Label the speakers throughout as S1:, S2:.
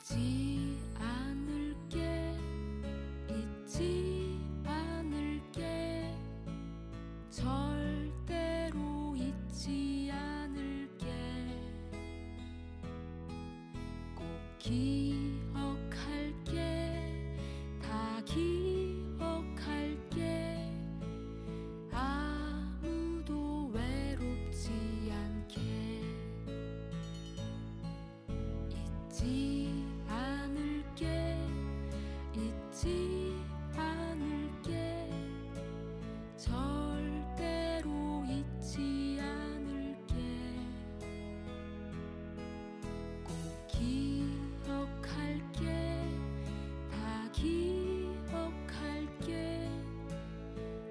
S1: 잊지 않을게 잊지 않을게 절대로 잊지 않을게 꼭 기억할게 다 기억할게 아무도 외롭지 않게 잊지 않을게 잊지 않을게 절대로 잊지 않을게 꼭 기억할게 다 기억할게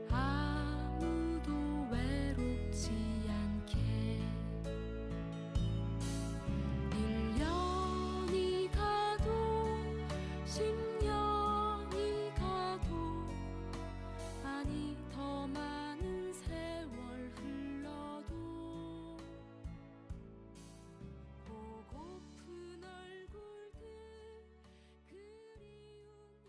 S1: 아무도 외롭지 않게 1년이 가도 10년이 가도 아니 더 많은 세월 흘러도 보고픈 얼굴들 그리운 이름들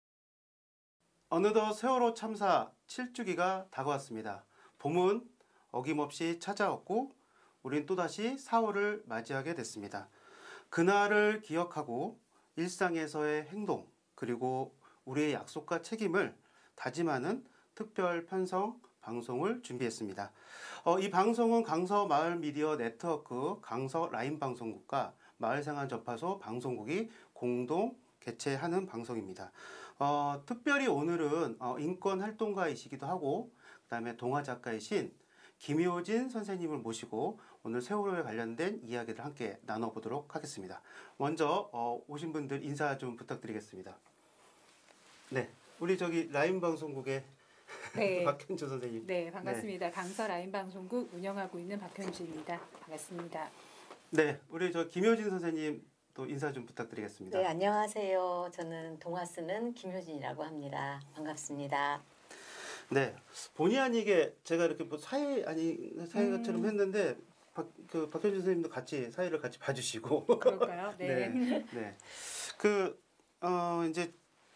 S1: 우리 가슴에
S2: 어느덧 세월호 참사 7주기가 다가왔습니다. 봄은 어김없이 찾아왔고 우린 또다시 4월을 맞이하게 됐습니다. 그날을 기억하고 일상에서의 행동 그리고 우리의 약속과 책임을 다짐하는 특별 편성 방송을 준비했습니다. 이 방송은 강서 마을 미디어 네트워크 강서 라인 방송국과 마을생활 접하소 방송국이 공동 개최하는 방송입니다. 특별히 오늘은 인권 활동가이시기도 하고 그다음에 동화 작가이신 김효진 선생님을 모시고 오늘 세월호에 관련된 이야기를 함께 나눠보도록 하겠습니다. 먼저 오신 분들 인사 좀 부탁드리겠습니다. 네, 우리 저기 라인 방송국의
S3: 네.
S2: 박현주 선생님.
S3: 네, 반갑습니다. 강서 라인 방송국 운영하고 있는 박현주입니다. 반갑습니다.
S2: 네, 우리 저 김효진 선생님 또 인사 좀 부탁드리겠습니다.
S4: 네, 안녕하세요. 저는 동화 쓰는 김효진이라고 합니다. 반갑습니다.
S2: 네, 본의 아니게 제가 이렇게 뭐 사회처럼 했는데 박현준 선생님도 같이 사회를 같이 봐주시고.
S3: 그럴까요? 네.
S2: 네. 네. 이제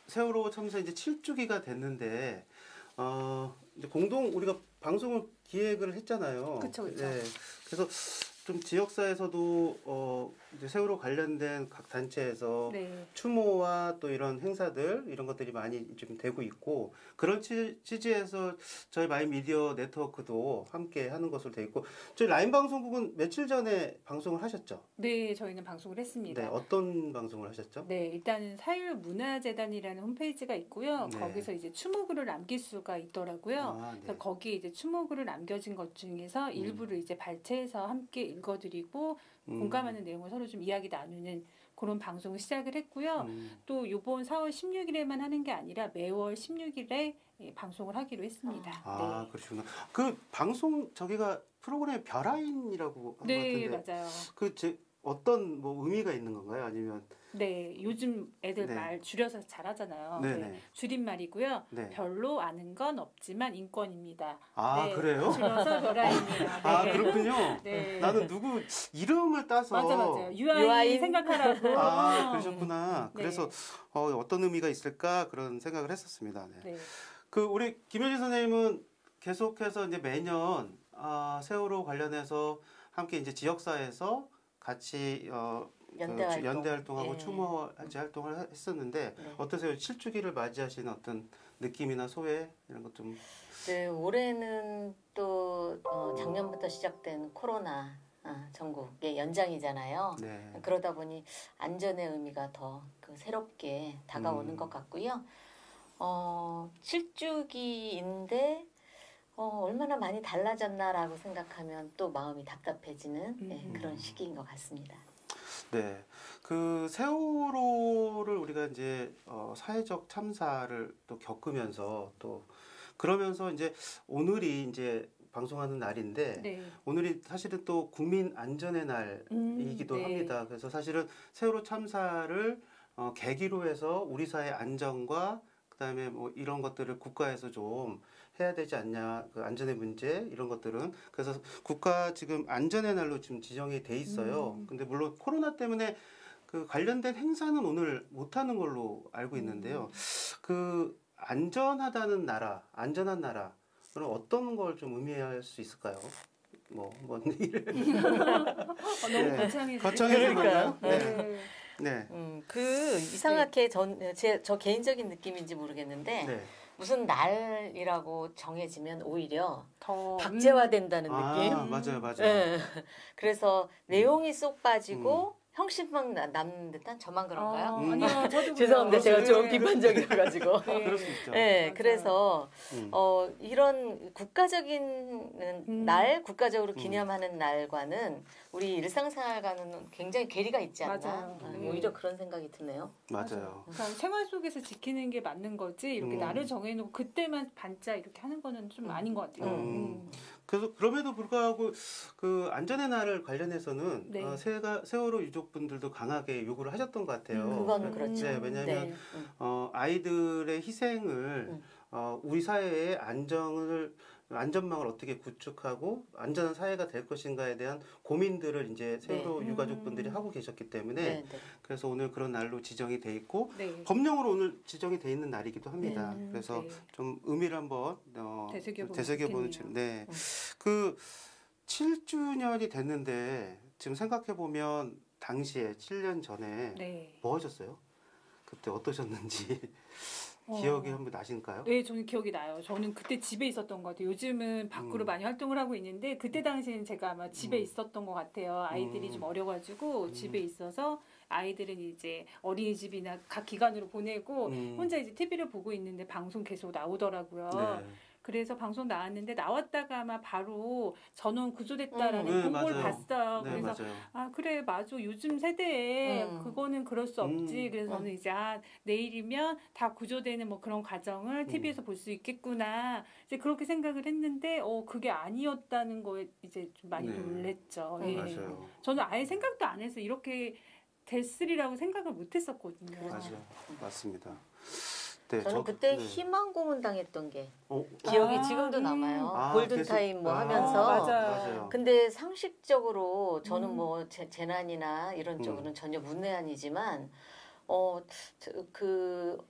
S2: 세월호 참사 이제 7주기가 됐는데 이제 공동 우리가 방송을 기획을 했잖아요.
S3: 그렇죠.
S2: 네. 그래서 좀 지역사에서도 이제 세월호 관련된 각 단체에서
S3: 네.
S2: 추모와 또 이런 행사들 이런 것들이 많이 좀 되고 있고 그런 취지에서 저희 마이 미디어 네트워크도 함께 하는 것으로 되어 있고 저희 라인 방송국은 며칠 전에 방송을 하셨죠?
S3: 네, 저희는 방송을 했습니다.
S2: 네, 어떤 방송을 하셨죠?
S3: 네, 일단은 사율문화재단이라는 홈페이지가 있고요.
S2: 네.
S3: 거기서 이제 추모글을 남길 수가 있더라고요.
S2: 네.
S3: 그래서 거기에 이제 추모글을 남겨진 것 중에서 일부를 이제 발췌해서 함께 읽어드리고 공감하는 내용을 서로 좀 이야기 나누는 그런 방송을 시작을 했고요. 또 이번 4월 16일에만 하는 게 아니라 매월 16일에 방송을 하기로 했습니다.
S2: 아, 네. 그러시구나. 그 방송 저기가 프로그램 별아인이라고 한 것
S3: 네,
S2: 같은데
S3: 맞아요.
S2: 어떤 뭐 의미가 있는 건가요? 아니면
S3: 네, 요즘 애들
S2: 네.
S3: 말 줄여서 잘하잖아요.
S2: 네네.
S3: 네, 줄임말이고요.
S2: 네.
S3: 별로 아는 건 없지만 인권입니다.
S2: 아,
S3: 네,
S2: 그래요?
S3: 줄여서 별아입니다. 네.
S2: 아, 그렇군요.
S3: 네.
S2: 나는 누구 이름을 따서
S3: 맞아요. 유아인 생각하라고.
S2: 아, 그러셨구나.
S3: 네.
S2: 그래서 어떤 의미가 있을까 그런 생각을 했었습니다. 네.
S3: 네.
S2: 우리 김효진 선생님은 계속해서 이제 매년 세월호 관련해서 함께 이제 지역사회에서 같이 연대 활동하고
S4: 예.
S2: 추모제 활동을 했었는데
S4: 네.
S2: 어떠세요? 7주기를 맞이하신 어떤 느낌이나 소회 이런 것 좀.
S4: 네, 올해는 또 작년부터 시작된 코로나 전국의 연장이잖아요.
S2: 네.
S4: 그러다 보니 안전의 의미가 더 새롭게 다가오는 것 같고요. 7주기인데 얼마나 많이 달라졌나라고 생각하면 또 마음이 답답해지는 그런 시기인 것 같습니다.
S2: 네, 그 세월호를 우리가 이제 사회적 참사를 또 겪으면서 또 그러면서 이제 오늘이 이제 방송하는 날인데
S3: 네.
S2: 오늘이 사실은 또 국민 안전의 날이기도
S3: 네.
S2: 합니다. 그래서 사실은 세월호 참사를 계기로 해서 우리 사회 안전과 그다음에 뭐 이런 것들을 국가에서 좀 해야 되지 않냐, 그 안전의 문제 이런 것들은. 그래서 국가 지금 안전의 날로 지금 지정이 돼 있어요. 근데 물론 코로나 때문에 그 관련된 행사는 오늘 못 하는 걸로 알고 있는데요. 그 안전하다는 나라, 안전한 나라, 그럼 어떤 걸 좀 의미할 수 있을까요? 뭔 일을
S3: 너무
S2: 네.
S3: 거창해지네.
S2: 거창해지는 건가요?
S3: 네.
S2: 네. 네.
S4: 그 이상하게 저 개인적인 느낌인지 모르겠는데
S2: 네.
S4: 무슨 날이라고 정해지면 오히려
S3: 더
S4: 박제화된다는 느낌.
S2: 맞아요, 맞아요.
S4: 네. 그래서 내용이 쏙 빠지고 형식만 남는 듯한 저만 그런가요?
S3: 아니요, 저도
S4: 죄송합니다.
S3: 그래요.
S4: 제가 좀
S3: 네.
S4: 비판적이라 가지고.
S3: 네.
S2: 그럴 수 있죠.
S4: 네,
S3: 맞아요.
S4: 그래서
S2: 음.
S4: 이런 국가적인 날, 국가적으로 기념하는 날과는 우리 일상생활과는 굉장히 괴리가 있지 않나.
S3: 맞아요. 네.
S4: 오히려 그런 생각이 드네요.
S2: 맞아요.
S3: 그러니까 생활 속에서 지키는 게 맞는 거지 이렇게 날을 정해놓고 그때만 반짝 이렇게 하는 거는 좀 아닌 것 같아요.
S2: 그래서 그럼에도 불구하고 그 안전의 날을 관련해서는
S3: 네.
S2: 세월호 유족분들도 강하게 요구를 하셨던 것 같아요.
S4: 그건 그렇죠.
S2: 네, 왜냐하면
S4: 네.
S2: 아이들의 희생을 우리 사회의 안전망을 어떻게 구축하고 안전한 사회가 될 것인가에 대한 고민들을 이제 세월호 유가족분들이 하고 계셨기 때문에
S4: 네, 네.
S2: 그래서 오늘 그런 날로 지정이 돼 있고
S3: 네.
S2: 법령으로 오늘 지정이 돼 있는 날이기도 합니다. 그래서
S3: 네.
S2: 좀 의미를 한번
S3: 되새겨보면
S2: 네. 그 7주년이 됐는데 지금 생각해 보면 당시에 7년 전에
S3: 네.
S2: 뭐 하셨어요? 그때 어떠셨는지 기억이 한번 나실까요?
S3: 네, 저는 기억이 나요. 저는 그때 집에 있었던 것 같아요. 요즘은 밖으로 많이 활동을 하고 있는데 그때 당시에는 제가 아마 집에 있었던 것 같아요. 아이들이 좀 어려가지고 집에 있어서 아이들은 이제 어린이집이나 각 기관으로 보내고 혼자 이제 TV를 보고 있는데 방송 계속 나오더라고요.
S2: 네.
S3: 그래서 방송 나왔는데 나왔다가 아마 바로 전원 구조됐다라는
S2: 네,
S3: 공고를
S2: 맞아요.
S3: 봤어요.
S2: 네,
S3: 그래서
S2: 맞아요.
S3: 아 그래 맞아 요즘 세대에 그거는 그럴 수 없지. 그래서 저는 이제 내일이면 다 구조되는 뭐 그런 과정을 TV에서 볼 수 있겠구나. 이제 그렇게 생각을 했는데 그게 아니었다는 거에 이제 좀 많이
S2: 네.
S3: 놀랬죠. 예.
S2: 맞아요.
S3: 저는 아예 생각도 안 해서 이렇게 됐으리라고 생각을 못 했었거든요.
S2: 맞아요. 맞습니다. 네,
S4: 저는 그때 희망 고문 당했던 게 기억이 지금도 남아요. 골든타임 뭐 하면서.
S3: 맞아요.
S4: 근데 상식적으로 저는 뭐 재난이나 이런 쪽으로는 전혀 문외한이지만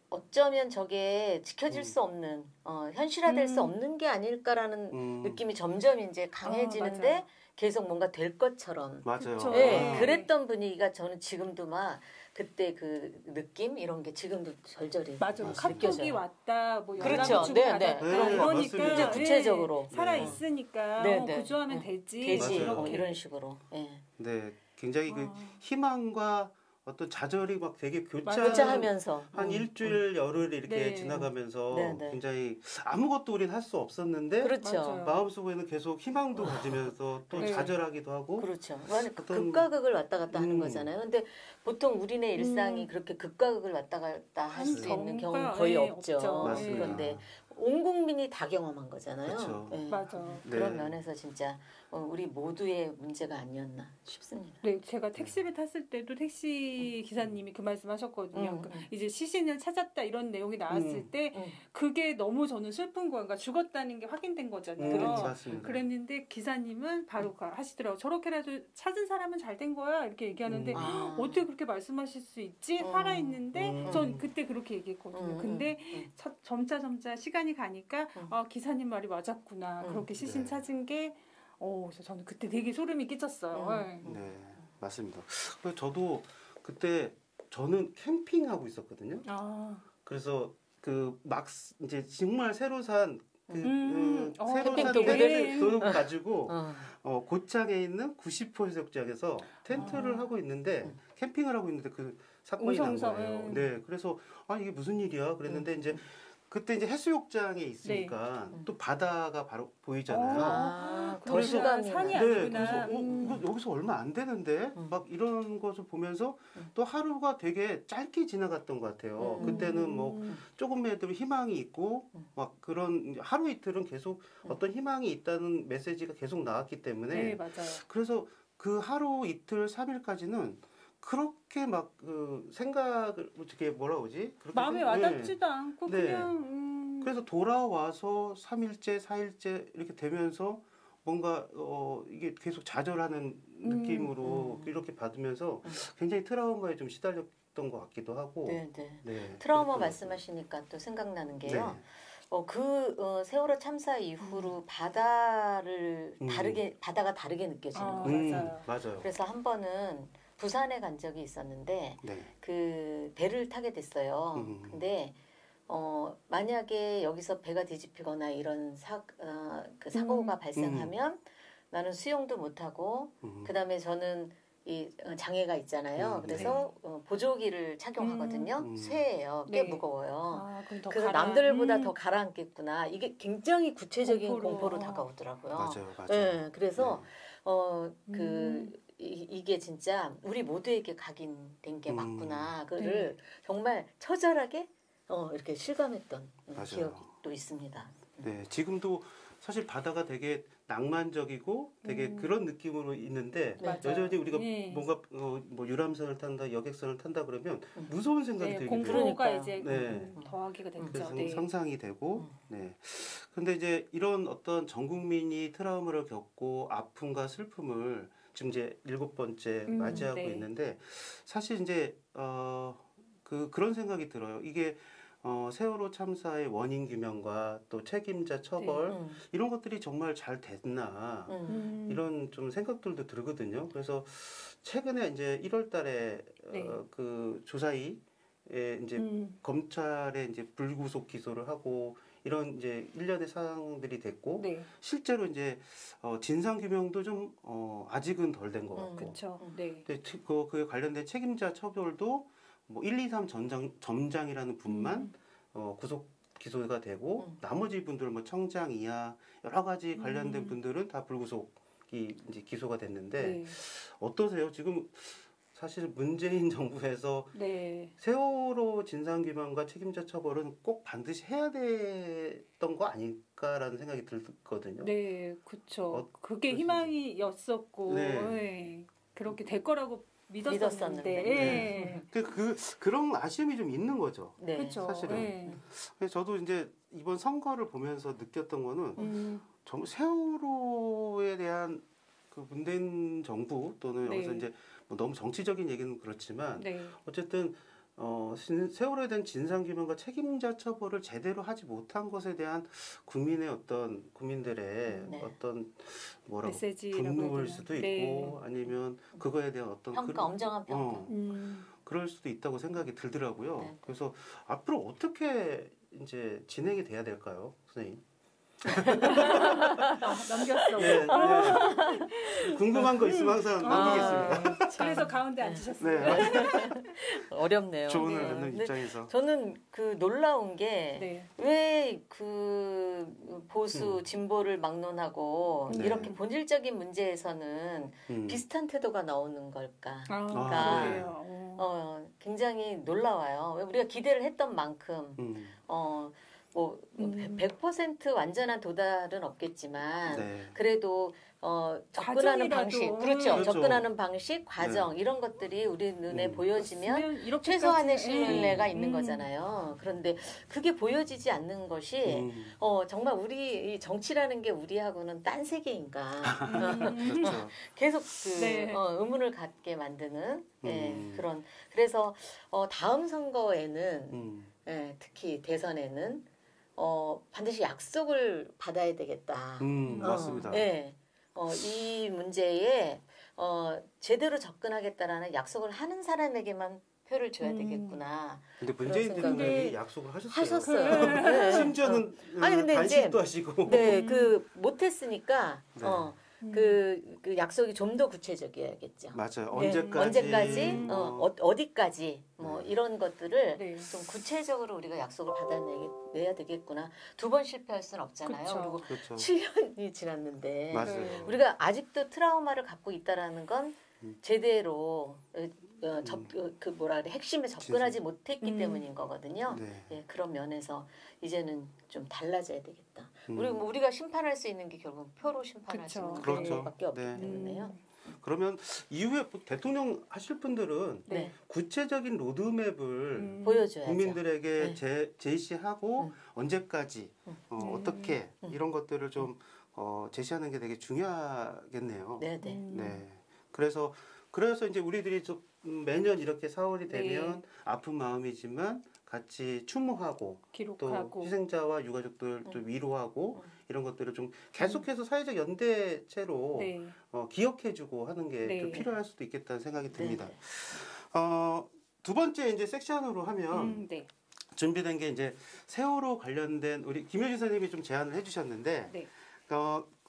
S4: 어쩌면 저게 지켜질 수 없는 현실화될 수 없는 게 아닐까라는 느낌이 점점 이제 강해지는데 계속 뭔가 될 것처럼.
S2: 맞아요.
S4: 네, 그랬던 분위기가 저는 지금도 막 그때 그 느낌 이런 게 지금도 절절히
S3: 맞아. 카톡이
S4: 느껴져요.
S3: 왔다, 뭐
S4: 그렇죠.
S3: 연락을 주고 받았다.
S2: 네,
S3: 그러니까
S2: 맞습니다.
S4: 이제 구체적으로
S3: 살아 있으니까 구조하면 되지.
S4: 이런 식으로.
S2: 네, 굉장히 그 희망과 어떤 좌절이 막 되게
S4: 교차하면서
S2: 한 일주일 열흘 이렇게 지나가면서 굉장히 아무것도 우린 할 수 없었는데
S4: 그렇죠.
S2: 마음속에는 계속 희망도 가지면서 또 좌절하기도 하고
S4: 그렇죠. 극과 극을 왔다 갔다 하는 거잖아요. 근데 보통 우리네 일상이 그렇게 극과 극을 왔다 갔다 할 수 있는 경우는 거의 없죠.
S2: 맞습니다.
S4: 그런데 온 국민이 다 경험한 거잖아요.
S2: 그렇죠.
S3: 맞아.
S4: 그런 면에서 진짜 우리 모두의 문제가 아니었나 싶습니다.
S3: 네, 제가 택시를 탔을 때도 택시 기사님이 그 말씀하셨거든요. 이제 시신을 찾았다 이런 내용이 나왔을 때 그게 너무 저는 슬픈 거예요. 그러니까 죽었다는 게 확인된 거잖아요.
S2: 맞습니다.
S3: 그랬는데 기사님은 바로 하시더라고요. 저렇게라도 찾은 사람은 잘 된 거야 이렇게 얘기하는데 어떻게 그렇게 말씀하실 수 있지? 살아 있는데 전 그때 그렇게 얘기했거든요. 근데 점차 시간이 가니까 기사님 말이 맞았구나. 그렇게 시신 찾은 게 그래서 저는 그때 되게 소름이 끼쳤어요.
S2: 네, 맞습니다. 그래서 저도 그때 저는 캠핑하고 있었거든요. 그래서 그 막 이제 정말 새로 산
S4: 캠핑
S2: 텐트를 가지고 고창에 있는 90호 해수욕장에서 텐트를 하고 있는데 캠핑을 하고 있는데 그 사건이 난 거예요. 네, 그래서 이게 무슨 일이야? 그랬는데 이제 그때 이제 해수욕장에 있으니까 또 바다가 바로 보이잖아요.
S4: 더 실감이
S3: 산이
S2: 그래서
S3: 아니구나.
S2: 이거 여기서 얼마 안 되는데 막 이런 것을 보면서 또 하루가 되게 짧게 지나갔던 것 같아요. 그때는 뭐 조금이라도 희망이 있고 막 그런 하루 이틀은 계속 어떤 희망이 있다는 메시지가 계속 나왔기 때문에
S3: 네, 맞아요.
S2: 그래서 그 하루 이틀 3일까지는 그렇게 막 그 생각을 어떻게 뭐라 그러지? 그렇게
S3: 마음에 와닿지도 않고 그냥
S2: 그래서 돌아와서 3일째, 4일째 이렇게 되면서 뭔가 이게 계속 좌절하는 느낌으로 이렇게 받으면서 굉장히 트라우마에 좀 시달렸던 것 같기도 하고.
S4: 네, 네.
S2: 네,
S4: 트라우마
S2: 그랬던
S4: 말씀하시니까 또 생각나는
S2: 네.
S4: 게요. 세월호 참사 이후로 바다가 다르게 느껴지는 거예요.
S3: 맞아요.
S4: 그래서 한 번은 부산에 간 적이 있었는데
S2: 네.
S4: 그 배를 타게 됐어요. 근데 만약에 여기서 배가 뒤집히거나 이런 사고가 발생하면 나는 수영도 못하고 그다음에 저는 이 장애가 있잖아요. 그래서 보조기를 착용하거든요. 쇠예요. 꽤
S3: 네.
S4: 무거워요.
S3: 그럼 더
S4: 그래서 남들보다 더 가라앉겠구나. 이게 굉장히 구체적인 공포로 다가오더라고요.
S2: 맞아요.
S4: 네, 그래서 이게 진짜 우리 모두에게 각인된 게 맞구나. 그를 정말 처절하게 이렇게 실감했던 기억이 또 있습니다.
S2: 네, 지금도 사실 바다가 되게 낭만적이고 되게 그런 느낌으로 있는데 여전히 우리가 뭔가 뭐 유람선을 탄다, 여객선을 탄다 그러면 무서운 생각이 들게
S3: 공포가
S2: 돼요.
S3: 이제 더하기가 됐죠.
S2: 그래서 상상이 되고. 네. 근데 이제 이런 어떤 전 국민이 트라우마를 겪고 아픔과 슬픔을 지금 이제 7번째 맞이하고 있는데 사실 이제 그런 생각이 들어요. 이게 세월호 참사의 원인 규명과 또 책임자 처벌 이런 것들이 정말 잘 됐나 이런 좀 생각들도 들거든요. 그래서 최근에 이제 1월달에 그 조사위에 이제 검찰에 이제 불구속 기소를 하고 이런 이제 일련의 사항들이 됐고 실제로 이제 진상 규명도 좀 아직은 덜 된 것 같고.
S3: 그렇죠. 네.
S2: 근데 그에 관련된 책임자 처벌도 뭐 1, 2, 3 점장이라는 분만 구속 기소가 되고 나머지 분들 뭐 청장 이하 여러 가지 관련된 분들은 다 불구속이 이제 기소가 됐는데 어떠세요? 지금 사실 문재인 정부에서 세월호 진상규명과 책임자 처벌은 꼭 반드시 해야 됐던 거 아닐까라는 생각이 들거든요.
S3: 네, 그렇죠. 그게 희망이었었고 그렇게 될 거라고 믿었었는데.
S2: 그런 아쉬움이 좀 있는 거죠.
S3: 그렇죠.
S2: 사실은. 그래서 저도 이제 이번 선거를 보면서 느꼈던 거는 정말 세월호에 대한 그 문재인 정부 또는 여기서 이제 뭐 너무 정치적인 얘기는 그렇지만 어쨌든 세월호에 대한 진상규명과 책임자 처벌을 제대로 하지 못한 것에 대한 국민들의 어떤 뭐라고 분노일 수도 있고 아니면 그거에 대한 어떤
S4: 엄정한 평가
S2: 그럴 수도 있다고 생각이 들더라고요. 그래서 앞으로 어떻게 이제 진행이 돼야 될까요, 선생님?
S3: 넘겼어.
S2: 궁금한 거 있으면 항상 남기겠습니다.
S3: 그래서 가운데 앉으셨어요.
S4: 어렵네요.
S2: 조언을 듣는 입장에서.
S4: 저는 그 놀라운 게 왜 그 보수 진보를 막론하고 이렇게 본질적인 문제에서는 비슷한 태도가 나오는 걸까? 그러니까 굉장히 놀라워요. 우리가 기대를 했던 만큼 뭐 100% 완전한 도달은 없겠지만 그래도 접근하는 방식, 그렇죠. 접근하는 방식, 과정 이런 것들이 우리 눈에 보여지면 최소한의 신뢰가 있는 거잖아요. 그런데 그게 보여지지 않는 것이 정말 우리 이 정치라는 게 우리하고는 딴 세계인가?
S2: 그렇죠.
S4: 계속 의문을 갖게 만드는 그런. 그래서 다음 선거에는 특히 대선에는 반드시 약속을 받아야 되겠다.
S2: 맞습니다.
S4: 이 문제에 제대로 접근하겠다라는 약속을 하는 사람에게만 표를 줘야 되겠구나.
S2: 근데 문재인 대통령이 약속을 하셨어요.
S4: 하셨어요.
S2: 심지어는 단식도 하시고.
S4: 그 못했으니까 그 약속이 좀 더 구체적이어야겠죠.
S2: 맞아요.
S4: 언제까지, 어디까지, 뭐 이런 것들을 좀 구체적으로 우리가 약속을 받아내야 되겠구나. 2번 실패할 수는 없잖아요. 그리고 7년이 지났는데 우리가 아직도 트라우마를 갖고 있다라는 건 제대로 핵심에 접근하지 못했기 때문인 거거든요. 그런 면에서 이제는 좀 달라져야 되겠다. 우리가 심판할 수 있는 게 결국 표로 심판할 수 있는 것밖에 없기 때문에요.
S2: 그러면 이후에 대통령 하실 분들은
S4: 네.
S2: 구체적인 로드맵을
S4: 보여줘야죠.
S2: 국민들에게
S4: 네.
S2: 제시하고 언제까지 어떻게 이런 것들을 좀 제시하는 게 되게 중요하겠네요.
S4: 네, 네.
S2: 네. 그래서 이제 우리들이 좀 매년 이렇게 4월이 되면 아픈 마음이지만 같이 추모하고
S3: 기록하고
S2: 또 희생자와 유가족들 또 위로하고 이런 것들을 좀 계속해서 사회적 연대체로 기억해주고 하는 게 좀 필요할 수도 있겠다는 생각이 듭니다. 두 번째 이제 섹션으로 하면 준비된 게 이제 세월호 관련된 우리 김효진 선생님이 좀 제안을 해주셨는데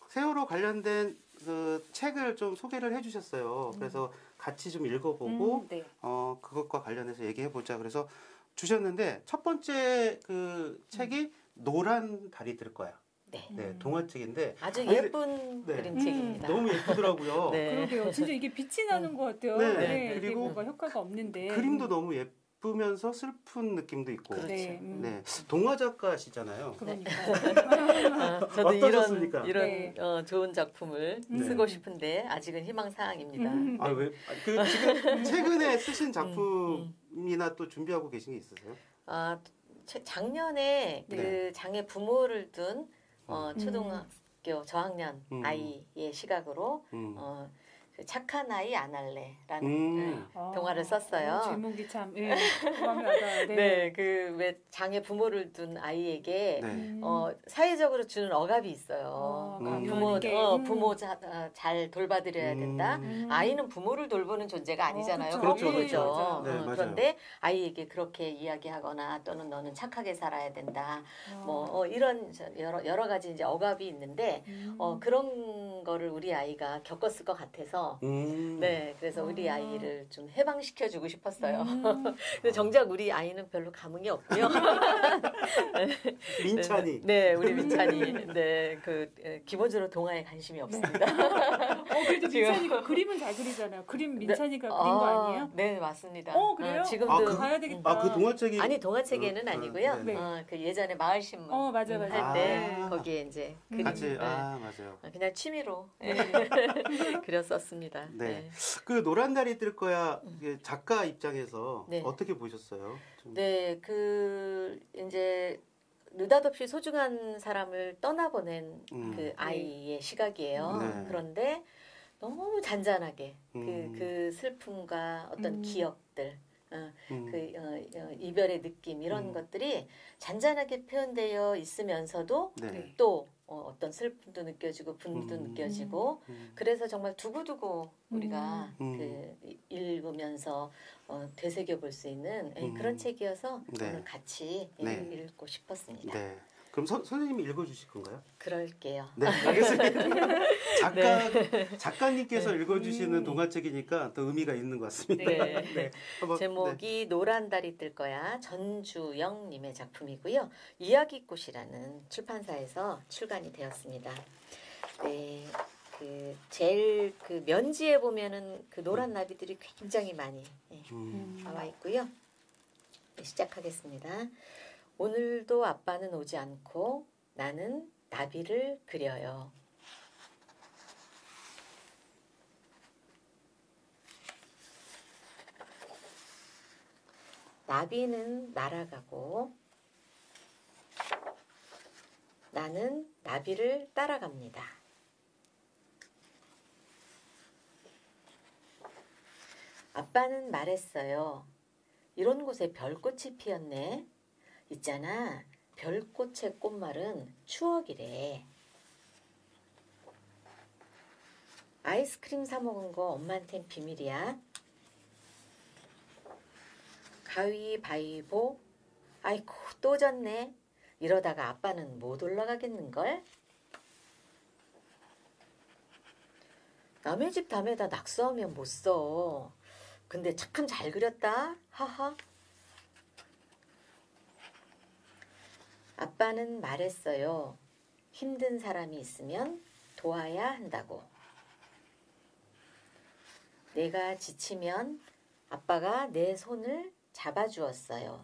S2: 세월호 관련된 그 책을 좀 소개를 해주셨어요. 그래서 같이 좀 읽어보고 그것과 관련해서 얘기해보자. 그래서 주셨는데 첫 번째 그 책이 노란 달이 들 거야. 네, 동화책인데
S4: 아주 예쁜 그림책입니다.
S2: 너무 예쁘더라고요.
S3: 그러게요. 진짜 이게 빛이 나는 것 같아요. 그리고 뭔가 효과가 없는데
S2: 그림도 너무 예쁘면서 슬픈 느낌도 있고.
S4: 그렇죠.
S2: 동화 작가시잖아요.
S3: 그러니까.
S4: 저도
S2: 어떠셨습니까?
S4: 이런 좋은 작품을 쓰고 싶은데 아직은 희망사항입니다.
S2: 아, 왜? 지금 최근에 쓰신 작품이나 또 준비하고 계신 게 있으세요?
S4: 작년에 그 장애 부모를 둔 초등학교 저학년 아이의 시각으로 그 착한 아이 안 할래라는 동화를 썼어요.
S3: 제목이 참 마음에 와닿아요.
S4: 네, 그 왜 장애 부모를 둔 아이에게 사회적으로 주는 억압이 있어요. 부모 잘 돌봐드려야 된다. 아이는 부모를 돌보는 존재가 아니잖아요.
S2: 그렇죠.
S4: 그런데 아이에게 그렇게 이야기하거나 또는 너는 착하게 살아야 된다. 이런 여러 가지 이제 억압이 있는데 그런 거를 우리 아이가 겪었을 것 같아서. 네, 그래서 우리 아이를 좀 해방시켜주고 싶었어요. 근데 정작 우리 아이는 별로 감흥이 없고요.
S2: 민찬이.
S4: 네, 우리 민찬이. 네, 기본적으로 동화에 관심이 없습니다.
S3: 그래도 민찬이가 그림은 잘 그리잖아요. 그림 민찬이가 그린 거 아니에요?
S4: 네, 맞습니다.
S3: 그래요?
S4: 지금도
S3: 봐야 되겠다.
S2: 그 동화책이
S4: 아니 동화책에는 아니고요. 그 예전에 마을신문
S3: 맞아.
S4: 할 때 거기에 이제
S2: 같이 맞아요.
S4: 그냥 취미로 그렸었습니다.
S2: 네. 그 노란 달이 뜰 거야 작가 입장에서 어떻게 보셨어요?
S4: 네, 이제 느닷없이 소중한 사람을 떠나보낸 그 아이의 시각이에요. 그런데 너무 잔잔하게 그 슬픔과 어떤 기억들, 이별의 느낌 이런 것들이 잔잔하게 표현되어 있으면서도 또 어떤 슬픔도 느껴지고 분도 느껴지고 그래서 정말 두고두고 우리가 읽으면서 되새겨 볼 수 있는 그런 책이어서 오늘 같이 읽고 싶었습니다.
S2: 네. 그럼 선생님이 읽어주실 건가요?
S4: 그럴게요.
S2: 네, 알겠습니다. 작가님께서 읽어주시는 동화책이니까 또 의미가 있는 것 같습니다.
S4: 네. 제목이 노란 달이 뜰 거야. 전주영님의 작품이고요. 이야기꽃이라는 출판사에서 출간이 되었습니다. 네, 제일 면지에 보면은 그 노란 나비들이 굉장히 많이 나와 있고요. 네, 시작하겠습니다. 오늘도 아빠는 오지 않고 나는 나비를 그려요. 나비는 날아가고 나는 나비를 따라갑니다. 아빠는 말했어요. 이런 곳에 별꽃이 피었네. 있잖아, 별꽃의 꽃말은 추억이래. 아이스크림 사 먹은 거 엄마한텐 비밀이야. 가위바위보. 아이고 또 졌네. 이러다가 아빠는 못 올라가겠는걸? 남의 집 담에다 낙서하면 못 써. 근데 참 잘 그렸다. 하하. 아빠는 말했어요. 힘든 사람이 있으면 도와야 한다고. 내가 지치면 아빠가 내 손을 잡아주었어요.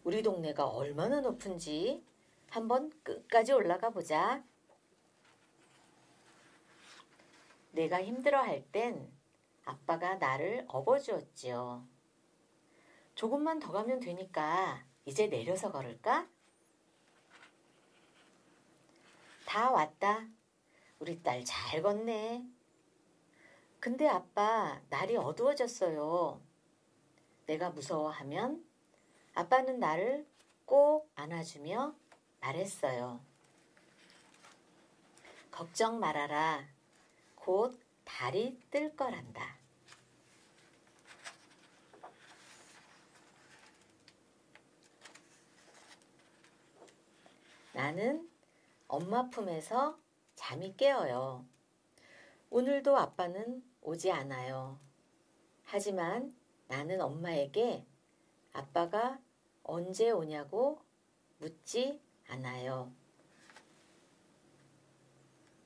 S4: 우리 동네가 얼마나 높은지 한번 끝까지 올라가 보자. 내가 힘들어할 땐 아빠가 나를 업어주었지요. 조금만 더 가면 되니까 이제 내려서 걸을까? 다 왔다. 우리 딸 잘 걷네. 근데 아빠, 날이 어두워졌어요. 내가 무서워하면 아빠는 나를 꼭 안아주며 말했어요. 걱정 말아라. 곧 달이 뜰 거란다. 나는 엄마 품에서 잠이 깨어요. 오늘도 아빠는 오지 않아요. 하지만 나는 엄마에게 아빠가 언제 오냐고 묻지 않아요.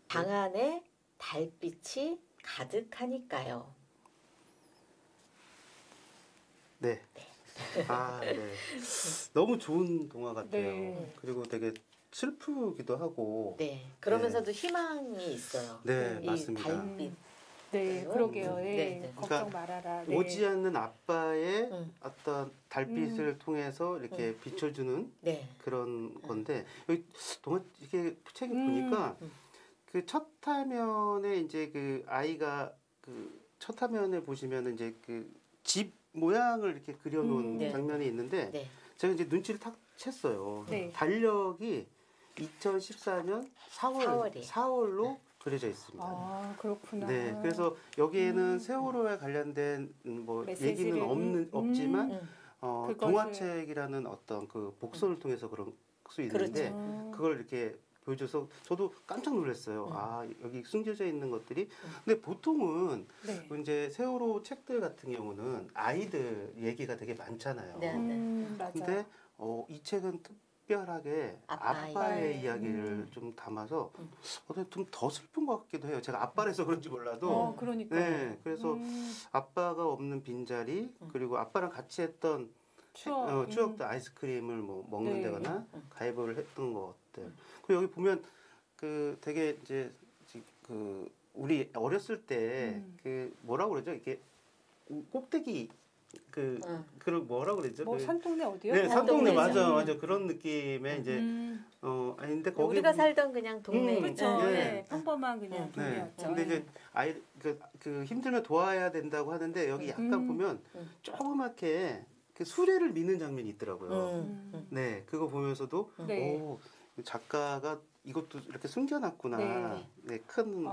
S4: 방 안에 달빛이 가득하니까요.
S2: 네. 아, 네. 너무 좋은 동화 같아요.
S3: 네.
S2: 그리고 되게 슬프기도 하고.
S4: 네. 그러면서도 희망이 있어요.
S2: 네,
S4: 이
S2: 맞습니다.
S4: 달빛.
S3: 네, 그러게요. 예.
S4: 네, 네.
S3: 걱정
S2: 그러니까
S3: 말아라. 네.
S2: 오지 않는 아빠의 어떤 달빛을 통해서 이렇게 비춰주는
S4: 네.
S2: 그런 건데 여기 동화 이게 책에 보니까 그 첫 화면에 이제 그 아이가 그 첫 화면에 보시면은 이제 그 집 모양을 이렇게 그려놓은
S4: 네.
S2: 장면이 있는데
S4: 네.
S2: 제가 이제 눈치를 탁 챘어요.
S3: 네.
S2: 달력이 2014년 4월로 그려져 있습니다.
S3: 아, 그렇구나.
S2: 네, 그래서 여기에는 세월호에 관련된 뭐
S3: 메시지를,
S2: 얘기는 없지만
S3: 그것을-
S2: 동화책이라는 어떤 그 복선을 통해서 그럴 수 있는데
S3: 그렇죠.
S2: 그걸 이렇게 보여줘서 저도 깜짝 놀랐어요. 아, 여기 숨겨져 있는 것들이. 근데 보통은
S3: 네.
S2: 이제 세월호 책들 같은 경우는 아이들 얘기가 되게 많잖아요.
S4: 네.
S3: 맞아요.
S2: 근데 이 책은 특별하게 아빠의
S3: 아빠의
S2: 이야기를 좀 담아서 좀 더 슬픈 것 같기도 해요. 제가 아빠라서 그런지 몰라도.
S3: 그러니까.
S2: 네, 그래서 아빠가 없는 빈자리 그리고 아빠랑 같이 했던 추억도 아이스크림을 뭐 먹는다거나 가위바위보를 했던 것들. 그리고 여기 보면 그 되게 이제 그 우리 어렸을 때 그 뭐라고 그러죠? 이게 꼭대기 그런 뭐라고 그러죠?
S3: 뭐 산동네 어디요?
S2: 네, 산동네
S4: 산동네죠.
S2: 맞아 그런 느낌의 이제 아닌데 거기
S4: 우리가 살던 그냥 동네.
S3: 그렇죠.
S2: 네.
S3: 네. 평범한 그냥
S2: 네.
S3: 동네였죠.
S2: 근데 이제 아이 그 힘들면 도와야 된다고 하는데 여기 약간 보면 조그맣게 그 수레를 미는 장면이 있더라고요. 네, 그거 보면서도
S3: 네.
S2: 오, 작가가 이것도 이렇게 숨겨놨구나.
S3: 네.
S2: 네, 큰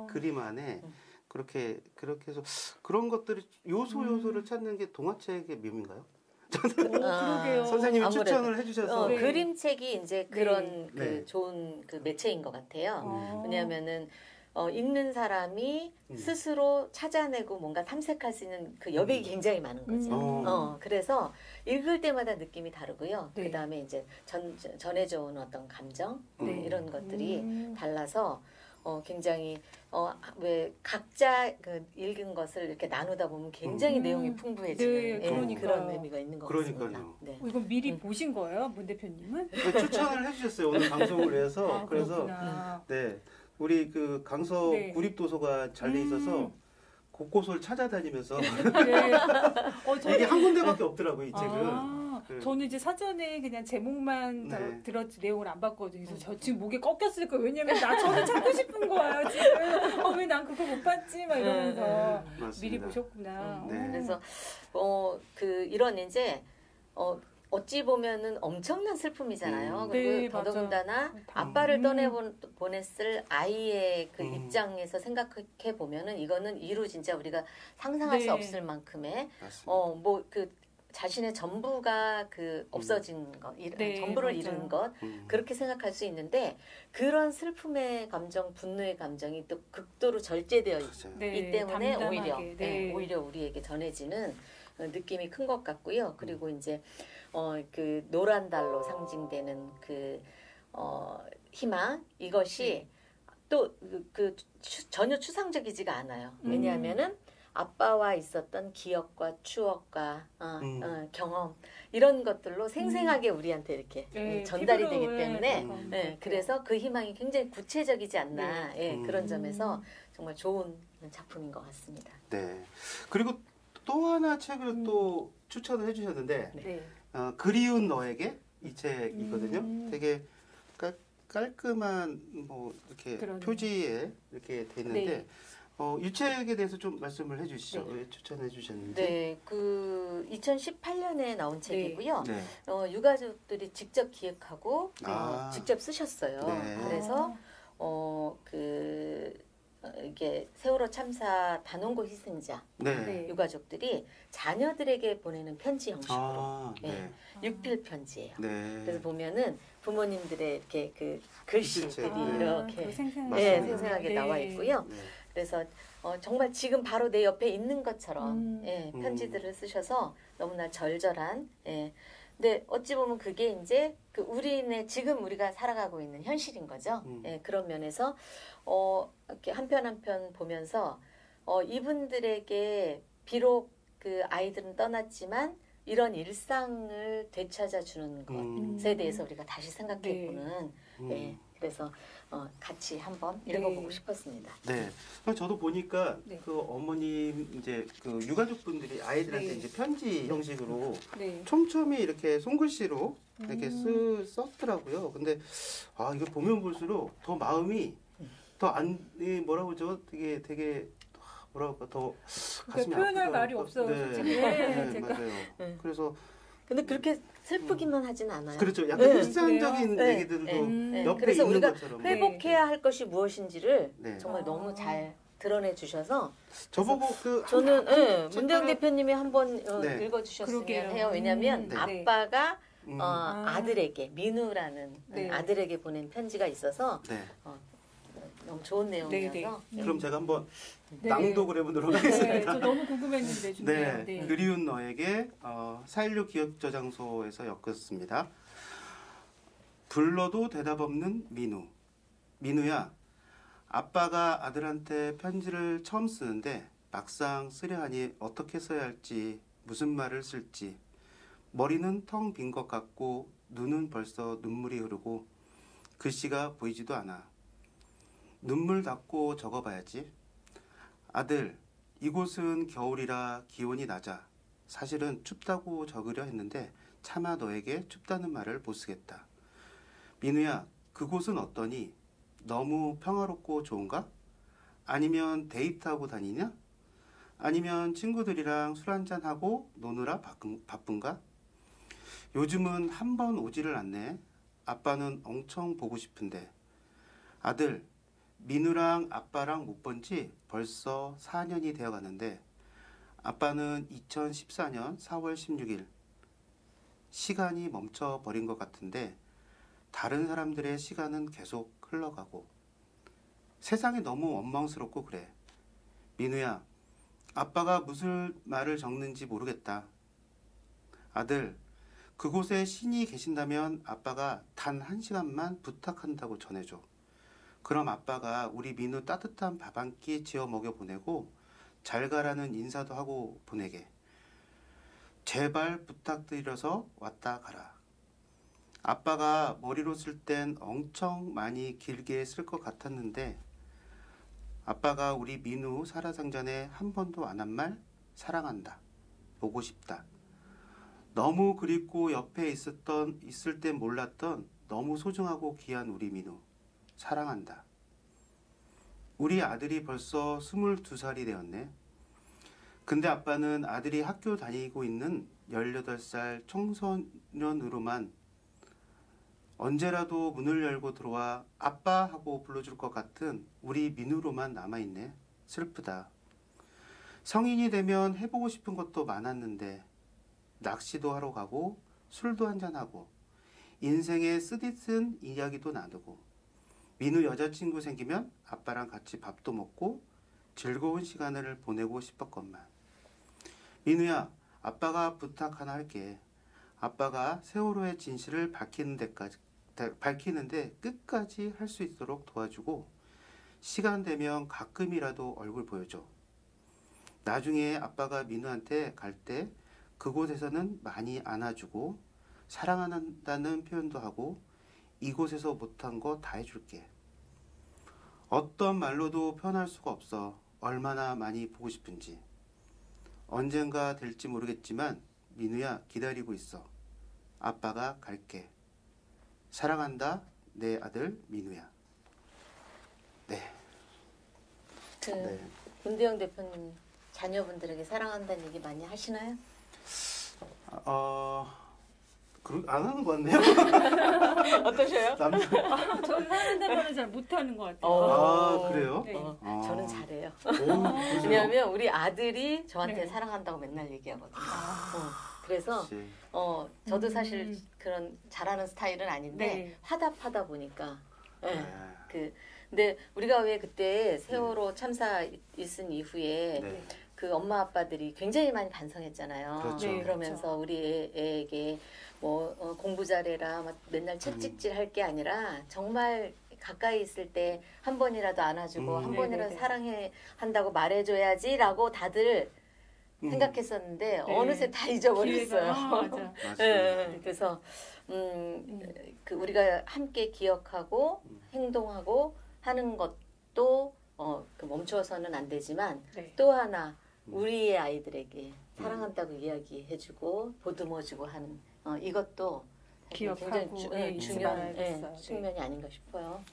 S2: 그림 안에 그렇게 해서 그런 것들이 요소를 찾는 게 동화책의 묘미인가요?
S3: 그러게요.
S2: 선생님이
S4: 아무래도.
S2: 추천을 해주셔서
S3: 네.
S4: 그림책이 이제 그런 그
S2: 네.
S4: 좋은 그 매체인 것 같아요.
S3: 음.
S4: 왜냐하면은 읽는 사람이 스스로 찾아내고 뭔가 탐색할 수 있는 그 여백이 굉장히 많은 거죠. 그래서 읽을 때마다 느낌이 다르고요.
S3: 네.
S4: 그 다음에 이제 전해져 온 어떤 감정 이런 것들이 달라서 굉장히 왜 각자 그 읽은 것을 이렇게 나누다 보면 굉장히 내용이 풍부해지는
S3: 네, 그러니까요.
S4: 그런 의미가 있는 것 같습니다.
S2: 그러니까요.
S4: 네.
S3: 이건 미리 보신 거예요, 문 대표님은?
S2: 네, 추천을 해주셨어요 오늘 방송을 위해서. 그래서
S3: 그렇구나.
S2: 네, 우리 그 강서
S3: 네.
S2: 구립도서가 잘 돼 있어서 곳곳을 찾아다니면서
S3: 네.
S2: 이게 한 군데밖에 없더라고요 이 책은. 네.
S3: 저는 이제 사전에 그냥 제목만
S2: 네.
S3: 들었지 내용을 안 봤거든요. 그래서 저 지금 목에 꺾였을 거예요. 왜냐면 저는 찾고 싶은 거예요 지금. 왜 난 그거 못 봤지? 막 이러면서
S2: 맞습니다.
S3: 미리 보셨구나.
S2: 네.
S4: 그래서 이런 이제 어찌 보면은 엄청난 슬픔이잖아요. 그리고
S3: 네,
S4: 더더군다나
S3: 맞아.
S4: 아빠를 보냈을 아이의 그 입장에서 생각해 보면은 이거는 이루 진짜 우리가 상상할 수
S3: 네.
S4: 없을 만큼의
S2: 맞습니다.
S4: 뭐 그 자신의 전부가 그 없어진 것,
S3: 네,
S4: 전부를
S3: 맞아요.
S4: 잃은 것 그렇게 생각할 수 있는데 그런 슬픔의 감정, 분노의 감정이 또 극도로 절제되어 있기 때문에
S3: 담담하게.
S4: 오히려 우리에게 전해지는 느낌이 큰 것 같고요. 그리고 이제 그 노란 달로 상징되는 그 희망 이것이 또 전혀 추상적이지가 않아요. 왜냐하면은 아빠와 있었던 기억과 추억과 경험 이런 것들로 생생하게 우리한테 이렇게 전달이 되기 때문에 그래서 그 희망이 굉장히 구체적이지 않나 그런 점에서 정말 좋은 작품인 것 같습니다.
S2: 네. 그리고 또 하나 책을 또 추천을 해주셨는데 그리운 너에게 이 책이거든요. 되게 깔끔한 뭐 이렇게 그러네요. 표지에 이렇게 돼 있는데 이 책에 대해서 좀 말씀을 해주시죠. 왜 추천해 주셨는지.
S4: 네, 그 2018년에 나온 책이고요. 유가족들이 직접 기획하고 직접 쓰셨어요. 그래서 이게 세월호 참사 단원고 희생자 유가족들이 자녀들에게 보내는 편지 형식으로 육필 편지예요. 그래서 보면은 부모님들의 이렇게 그 글씨들이 이렇게 생생하게 나와 있고요. 그래서 정말 지금 바로 내 옆에 있는 것처럼 편지들을 쓰셔서 너무나 절절한. 근데 어찌 보면 그게 이제 그 우리네 지금 우리가 살아가고 있는 현실인 거죠. 그런 면에서 이렇게 한 편 한 편 보면서 이분들에게 비록 그 아이들은 떠났지만 이런 일상을 되찾아 주는 것에 대해서 우리가 다시 생각해보는. 그래서 같이 한번 읽어보고 싶었습니다.
S2: 네. 저도 보니까 그 어머님 이제 그 유가족분들이 아이들한테 이제 편지 형식으로 촘촘히 이렇게 손글씨로 이렇게 썼더라고요. 근데 이거 보면 볼수록 더 마음이 더 뭐라고 그러죠? 되게 뭐랄까 더 가슴이
S3: 표현할 말이 없어요.
S2: 맞아요. 그래서
S4: 근데 그렇게 슬프기만 하진 않아요.
S2: 그렇죠. 약간 일상적인 얘기들도 옆에
S4: 그래서
S2: 있는
S4: 우리가
S2: 것처럼.
S4: 회복해야 할 것이 무엇인지를 정말 너무 잘 드러내 주셔서
S2: 저보고
S4: 저는 문대영 대표님이 한번 읽어주셨으면 해요. 왜냐하면 아빠가 아들에게 민우라는 아들에게 보낸 편지가 있어서 너무 좋은 내용이어서
S2: 그럼 제가 한번 낭독을 해보도록 하겠습니다.
S3: 저 너무 궁금했는데
S2: 그리운 너에게 4.16 기억저장소에서 엮었습니다. 불러도 대답 없는 민우. 민우야, 아빠가 아들한테 편지를 처음 쓰는데 막상 쓰려 하니 어떻게 써야 할지, 무슨 말을 쓸지. 머리는 텅 빈 것 같고 눈은 벌써 눈물이 흐르고 글씨가 보이지도 않아. 눈물 닦고 적어봐야지. 아들, 이곳은 겨울이라 기온이 낮아. 사실은 춥다고 적으려 했는데 차마 너에게 춥다는 말을 못 쓰겠다. 민우야, 그곳은 어떠니? 너무 평화롭고 좋은가? 아니면 데이트하고 다니냐? 아니면 친구들이랑 술 한잔하고 노느라 바쁜가? 요즘은 한 번 오지를 않네. 아빠는 엄청 보고 싶은데. 아들, 민우랑 아빠랑 못 본 지 벌써 4년이 되어 가는데 아빠는 2014년 4월 16일 시간이 멈춰버린 것 같은데 다른 사람들의 시간은 계속 흘러가고 세상이 너무 원망스럽고 그래. 민우야, 아빠가 무슨 말을 적는지 모르겠다. 아들, 그곳에 신이 계신다면 아빠가 단 1시간만 부탁한다고 전해줘. 그럼 아빠가 우리 민우 따뜻한 밥 한 끼 지어 먹여 보내고 잘 가라는 인사도 하고 보내게. 제발 부탁드려서 왔다 가라. 아빠가 머리로 쓸 땐 엄청 많이 길게 쓸 것 같았는데 아빠가 우리 민우 살아생전에 한 번도 안 한 말 사랑한다. 보고 싶다. 너무 그립고 옆에 있을 땐 몰랐던 너무 소중하고 귀한 우리 민우. 사랑한다. 우리 아들이 벌써 22살이 되었네. 근데 아빠는 아들이 학교 다니고 있는 18살 청소년으로만 언제라도 문을 열고 들어와 아빠 하고 불러줄 것 같은 우리 민우로만 남아있네. 슬프다. 성인이 되면 해보고 싶은 것도 많았는데 낚시도 하러 가고 술도 한잔하고 인생의 쓰디쓴 이야기도 나누고 민우 여자친구 생기면 아빠랑 같이 밥도 먹고 즐거운 시간을 보내고 싶었건만. 민우야, 아빠가 부탁 하나 할게. 아빠가 세월호의 진실을 밝히는데 끝까지 할 수 있도록 도와주고 시간 되면 가끔이라도 얼굴 보여줘. 나중에 아빠가 민우한테 갈 때 그곳에서는 많이 안아주고 사랑한다는 표현도 하고 이곳에서 못한 거 다 해줄게. 어떤 말로도 표현할 수가 없어. 얼마나 많이 보고 싶은지. 언젠가 될지 모르겠지만 민우야 기다리고 있어. 아빠가 갈게. 사랑한다 내 아들 민우야. 네.
S4: 네. 문대영 대표님 자녀분들에게 사랑한다는 얘기 많이 하시나요?
S2: 안 하는 것 같네요.
S4: 어떠셔요?
S3: 저는 사랑한다는 말은 잘 못하는 것 같아요.
S2: 그래요?
S3: 네.
S4: 저는 잘해요.
S2: 오,
S4: 왜냐하면 우리 아들이 저한테
S3: 네.
S4: 사랑한다고 맨날 얘기하거든요. 그래서
S2: 역시.
S4: 저도 사실 그런 잘하는 스타일은 아닌데
S3: 네.
S4: 화답하다 보니까 네.
S2: 네.
S4: 근데 우리가 왜 그때 세월호 참사 있은 이후에
S2: 네.
S4: 그 엄마 아빠들이 굉장히 많이 반성했잖아요.
S2: 그렇죠.
S3: 네,
S4: 그러면서
S3: 그렇죠.
S4: 우리 애에게 뭐 공부 잘해라 막 맨날 책찍질 할 게 아니라 정말 가까이 있을 때 한 번이라도 안아주고 한 번이라도
S3: 네네네.
S4: 사랑해 한다고 말해줘야지라고 다들 생각했었는데 어느새 다 잊어버렸어요.
S3: 맞아.
S2: 맞습니다.
S4: 네, 그래서 그 우리가 함께 기억하고 행동하고 하는 것도 그 멈춰서는 안 되지만
S3: 네.
S4: 또 하나 우리의 아이들에게 사랑한다고 이야기해주고 보듬어주고 하는 이것도
S3: 기억하고
S4: 굉장히
S3: 잊지
S4: 중요한
S3: 말아야겠어요.
S4: 측면이 아닌가 싶어요.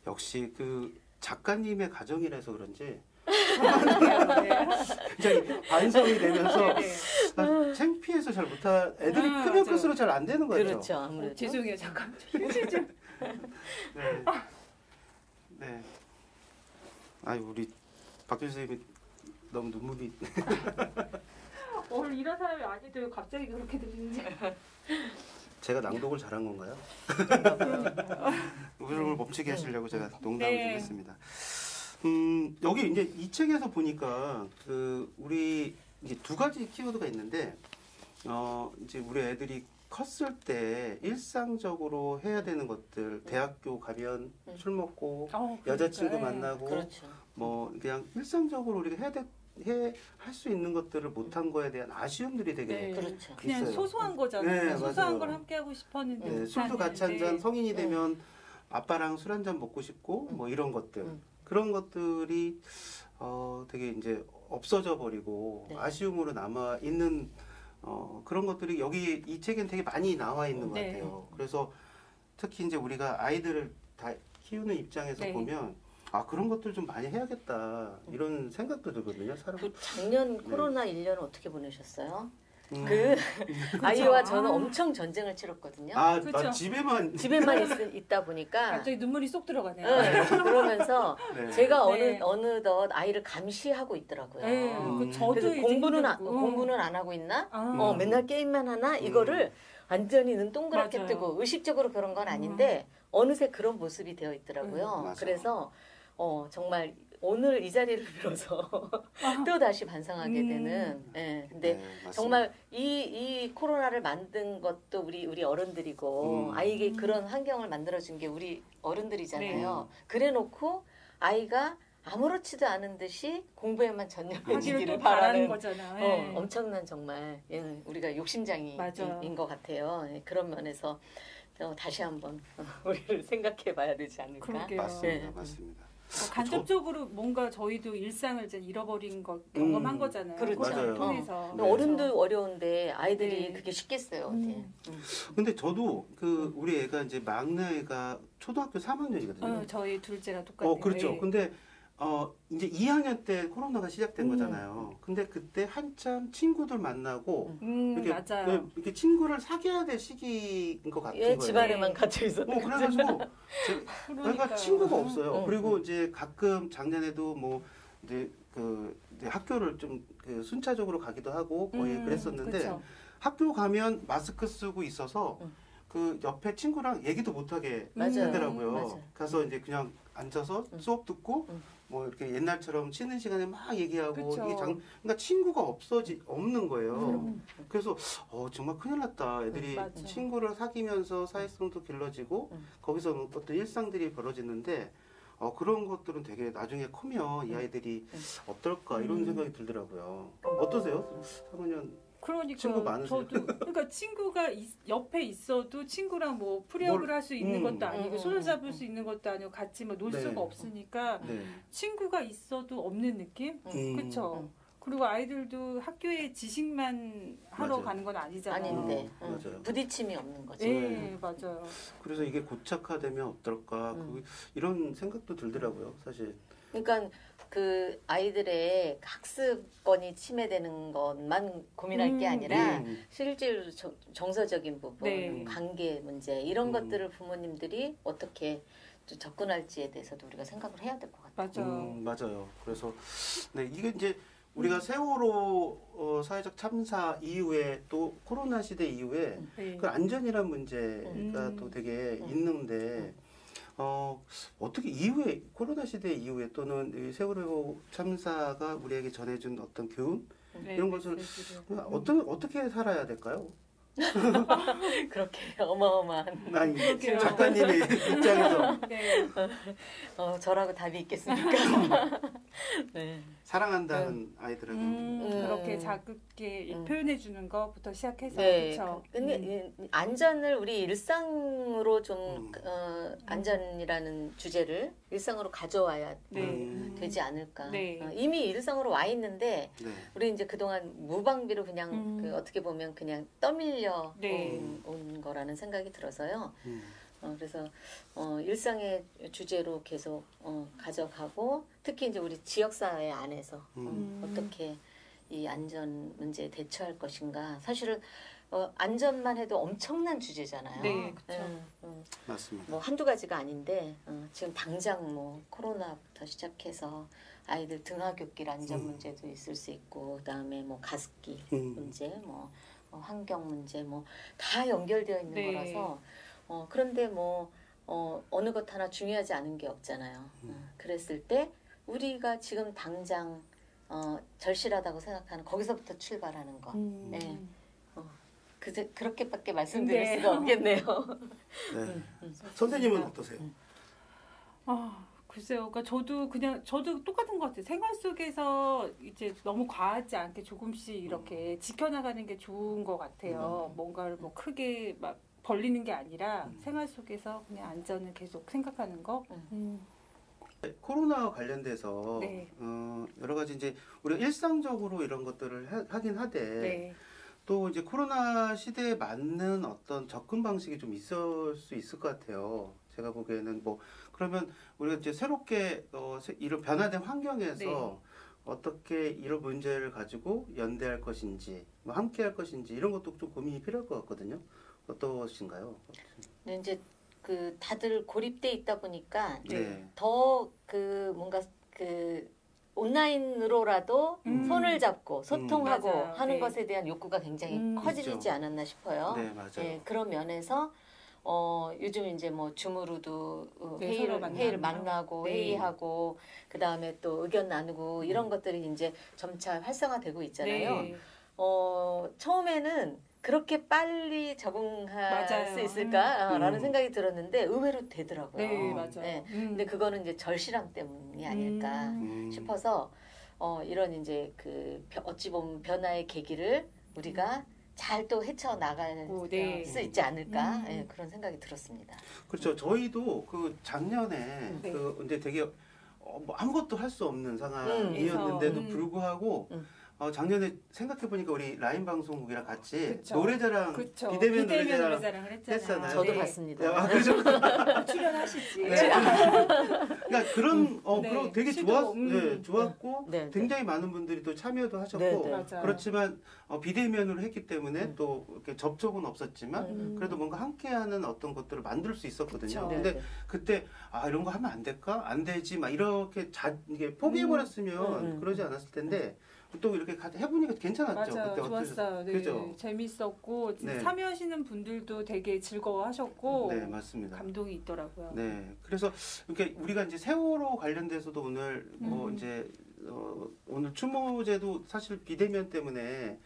S2: 역시 그 작가님의 가정이라서 그런지
S3: 네.
S2: 굉장히 반성이 되면서
S3: 네.
S2: 창피해서 잘 못하. 애들이 크면
S3: 맞아요.
S2: 클수록 잘 안 되는 거죠.
S4: 그렇죠. 아무래도.
S3: 죄송해요, 잠깐.
S2: 네. 네. 아유 우리 박준 선생님이 너무 눈물이.
S3: 오늘 이런 사람이 아니도 갑자기 그렇게 들리는지.
S2: 제가 낭독을 잘한 건가요? 흐름을 멈추게 하시려고 제가 농담을 좀
S3: 네.
S2: 했습니다. 여기 이제 이 책에서 보니까 그 우리 이제 두 가지 키워드가 있는데 이제 우리 애들이 컸을 때 일상적으로 해야 되는 것들 대학교 가면 술 먹고 여자친구 만나고
S4: 그렇죠.
S2: 뭐 그냥 일상적으로 우리가 할 수 있는 것들을 못한 거에 대한 아쉬움들이 되게
S3: 네.
S4: 그렇죠.
S3: 그냥
S2: 있어요.
S3: 소소한 거잖아요.
S2: 네,
S3: 소소한
S2: 맞아요.
S3: 걸 함께 하고 싶었는데
S2: 네, 술도 같이 한 잔 성인이 되면 아빠랑 술 한 잔 먹고 싶고 뭐 이런 것들 그런 것들이 되게 이제 없어져 버리고
S4: 네.
S2: 아쉬움으로 남아 있는 그런 것들이 여기 이 책엔 되게 많이 나와 있는 것
S3: 네.
S2: 같아요. 그래서 특히 이제 우리가 아이들을 다 키우는 입장에서
S3: 네.
S2: 보면 그런 것들 좀 많이 해야겠다 이런 생각도 들거든요. 사람.
S4: 그 작년 코로나 1년 어떻게 보내셨어요?
S2: 음.
S4: 그 아이와
S3: 아.
S4: 저는 엄청 전쟁을 치렀거든요.
S3: 그렇죠.
S2: 집에만
S4: 있다 보니까
S3: 갑자기 눈물이 쏙 들어가네요.
S4: 네, 그러면서
S2: 네.
S4: 제가
S3: 네.
S4: 어느덧 아이를 감시하고 있더라고요.
S3: 네, 그 저도
S4: 그래서
S3: 이제
S4: 공부는 안 하고 있나? 맨날 게임만 하나? 이거를 완전히 눈 동그랗게
S3: 맞아요.
S4: 뜨고 의식적으로 그런 건 아닌데 어느새 그런 모습이 되어 있더라고요.
S2: 맞아요.
S4: 그래서 정말 오늘 이 자리를 빌어서 또 다시 반성하게 되는. 예. 근데
S2: 네, 맞습니다.
S4: 정말 이 코로나를 만든 것도 우리 어른들이고 아이에게 그런 환경을 만들어준 게 우리 어른들이잖아요. 그래놓고 아이가 아무렇지도 않은 듯이 공부에만 전념해지기를 바라는
S3: 거잖아.
S4: 엄청난 정말 우리가 욕심장애인
S3: 맞아요.
S4: 것 같아요. 그런 면에서 다시 한번 우리를 생각해봐야 되지 않을까.
S3: 그러게요.
S2: 맞습니다.
S4: 네.
S2: 맞습니다.
S3: 간접적으로 뭔가 저희도 일상을 이제 잃어버린 거 경험한 거잖아요.
S4: 그렇죠.
S3: 코로나를
S2: 맞아요.
S3: 통해서.
S2: 네.
S4: 어른도 어려운데 아이들이
S3: 네.
S4: 그게 쉽겠어요. 어때?
S2: 근데 저도 그 우리 애가 이제 막내 애가 초등학교 3학년이거든요.
S3: 저희 둘째랑 똑같아요.
S2: 그렇죠.
S3: 네.
S2: 근데 이제 2학년 때 코로나가 시작된 거잖아요. 근데 그때 한참 친구들 만나고
S3: 맞아요.
S2: 이렇게 친구를 사귀어야 될 시기인 것 같은 거예요.
S4: 집안에만 갇혀 있었던
S2: 그래가지고
S3: 그러니까요.
S2: 친구가 없어요. 그리고 이제 가끔 작년에도 뭐 이제 이제 학교를 좀 순차적으로 가기도 하고 거의 그랬었는데
S3: 그쵸.
S2: 학교 가면 마스크 쓰고 있어서 그 옆에 친구랑 얘기도 못하게 하더라고요.
S4: 맞아요.
S2: 가서 이제 그냥 앉아서 수업 듣고 뭐 이렇게 옛날처럼 쉬는 시간에 막 얘기하고
S3: 그쵸.
S2: 이게 그러니까 친구가 없는 거예요. 그래서 정말 큰일 났다. 애들이
S3: 맞아.
S2: 친구를 사귀면서 사회성도 길러지고 거기서 또 일상들이 벌어지는데 그런 것들은 되게 나중에 크면 이 아이들이 어떨까 이런 생각이 들더라고요. 어떠세요? 3학년
S3: 그러니까
S2: 친구 많으세요?
S3: 저도 그러니까 친구가 옆에 있어도 친구랑 뭐 프리업을 할 수 있는 것도 아니고 손을 잡을 수 있는 것도 아니고 같이 뭐 놀
S2: 네.
S3: 수가 없으니까
S2: 네.
S3: 친구가 있어도 없는 느낌? 그렇죠. 그리고 아이들도 학교에 지식만 하러
S2: 맞아요.
S3: 가는 건 아니잖아요.
S4: 아닌데
S2: 맞아요.
S4: 부딪힘이 없는 거죠.
S3: 네, 맞아요.
S2: 그래서 이게 고착화되면 어떨까 이런 생각도 들더라고요, 사실.
S4: 그러니까 그 아이들의 학습권이 침해되는 것만 고민할 게 아니라 실제로 정서적인 부분,
S3: 네.
S4: 관계 문제 이런 것들을 부모님들이 어떻게 또 접근할지에 대해서도 우리가 생각을 해야 될 것 같아요.
S3: 맞아요.
S2: 맞아요. 그래서 네, 이게 이제 우리가 세월호 사회적 참사 이후에 또 코로나 시대 이후에
S3: 네.
S2: 그 안전이란 문제가 또 되게 있는데 어떻게 이후에 코로나 시대 이후에 또는 이 세월호 참사가 우리에게 전해준 어떤 교훈
S3: 네,
S2: 이런 것을 어떻게 살아야 될까요?
S4: 그렇게 어마어마한
S2: 아니
S3: 그러게요.
S2: 작가님의 입장에서
S3: 네.
S4: 저라고 답이 있겠습니까? 네.
S2: 사랑한다는 아이들에게
S3: 그렇게 자극게 표현해 주는 것부터 시작해서
S4: 네.
S3: 그렇죠.
S4: 근데 안전을 우리 일상으로 좀 안전이라는 주제를 일상으로 가져와야 되지 않을까.
S3: 네.
S4: 이미 일상으로 와 있는데
S2: 네.
S4: 우리 이제 그동안 무방비로 그냥 그 어떻게 보면 그냥 떠밀려
S3: 네.
S4: 온 거라는 생각이 들어서요. 그래서 일상의 주제로 계속 가져가고 특히 이제 우리 지역사회 안에서 어떻게 이 안전 문제에 대처할 것인가. 사실은 안전만 해도 엄청난 주제잖아요.
S3: 네, 그렇죠.
S2: 맞습니다.
S4: 뭐 한두 가지가 아닌데 지금 당장 뭐 코로나부터 시작해서 아이들 등하굣길 안전 문제도 있을 수 있고 그다음에 뭐 가습기 문제, 뭐 환경 문제 뭐 다 연결되어 있는
S3: 네.
S4: 거라서 그런데 뭐 어느 것 하나 중요하지 않은 게 없잖아요. 그랬을 때 우리가 지금 당장 절실하다고 생각하는 거기서부터 출발하는 거. 네. 그렇게밖에 말씀드릴
S3: 네.
S4: 수가 없겠네요.
S2: 네. 선생님은 어떠세요?
S3: 글쎄요. 그러니까 저도 똑같은 것 같아요. 생활 속에서 이제 너무 과하지 않게 조금씩 이렇게 지켜나가는 게 좋은 것 같아요. 뭔가를 뭐 크게 막 벌리는 게 아니라 생활 속에서 그냥 안전을 계속 생각하는 거.
S2: 코로나 관련돼서
S3: 네.
S2: 여러 가지 이제 우리가 일상적으로 이런 것들을 하긴 하되
S3: 네.
S2: 또 이제 코로나 시대에 맞는 어떤 접근 방식이 좀 있을 수 있을 것 같아요. 제가 보기에는 뭐 그러면 우리가 이제 새롭게 이런 변화된 환경에서
S3: 네.
S2: 어떻게 이런 문제를 가지고 연대할 것인지, 뭐 함께할 것인지 이런 것도 좀 고민이 필요할 것 같거든요. 어떠신가요?
S4: 네, 이제 그 다들 고립돼 있다 보니까
S2: 네.
S4: 더 그 뭔가 그 온라인으로라도 손을 잡고 소통하고
S3: 맞아요.
S4: 하는
S3: 네.
S4: 것에 대한 욕구가 굉장히 커지지
S2: 있죠.
S4: 않았나 싶어요.
S2: 네, 맞아요.
S4: 네, 그런 면에서 요즘 이제 뭐 줌으로도
S3: 네, 서로
S4: 회의를 만나고
S3: 네.
S4: 회의하고 그 다음에 또 의견 나누고 이런 것들이 이제 점차 활성화되고 있잖아요.
S3: 네.
S4: 처음에는 그렇게 빨리 적응할
S3: 맞아요.
S4: 수 있을까라는 생각이 들었는데 의외로 되더라고요.
S3: 네, 맞아요.
S4: 네. 근데 그거는 이제 절실함 때문이 아닐까 싶어서 이런 이제 그 어찌 보면 변화의 계기를 우리가 잘 또 헤쳐 나갈
S3: 네.
S4: 수 있지 않을까 네, 그런 생각이 들었습니다.
S2: 그렇죠. 저희도 그 작년에
S3: 네.
S2: 그 근데 되게 뭐 아무것도 할 수 없는 상황이었는데도 불구하고 작년에 생각해 보니까 우리 라인 방송국이랑 같이
S3: 그쵸.
S2: 노래자랑
S3: 그쵸.
S2: 비대면
S3: 노래자랑
S2: 노래자랑
S3: 했잖아요.
S2: 했잖아요.
S4: 저도
S3: 네.
S4: 봤습니다.
S2: 그렇죠.
S3: 출연하시지.
S2: 네. 그러니까 그런
S3: 네.
S2: 그런 되게
S3: 시도,
S2: 좋았고
S4: 네, 네.
S2: 굉장히 많은 분들이 또 참여도 하셨고
S4: 네, 네.
S3: 맞아요.
S2: 그렇지만 비대면으로 했기 때문에 또 이렇게 접촉은 없었지만 그래도 뭔가 함께하는 어떤 것들을 만들 수 있었거든요.
S3: 그쵸.
S2: 근데
S4: 네, 네.
S2: 그때 이런 거 하면 안 될까? 안 되지 막 이렇게 이게 포기해 버렸으면 그러지 않았을 텐데 또 이렇게 해보니까 괜찮았죠.
S3: 맞아요.
S2: 그때
S3: 좋았어요. 네.
S2: 그죠?
S3: 재밌었고
S2: 네.
S3: 참여하시는 분들도 되게 즐거워하셨고
S2: 네, 맞습니다.
S3: 감동이 있더라고요.
S2: 네, 그래서 이렇게 우리가 이제 세월호 관련돼서도 오늘 뭐 이제 오늘 추모제도 사실 비대면 때문에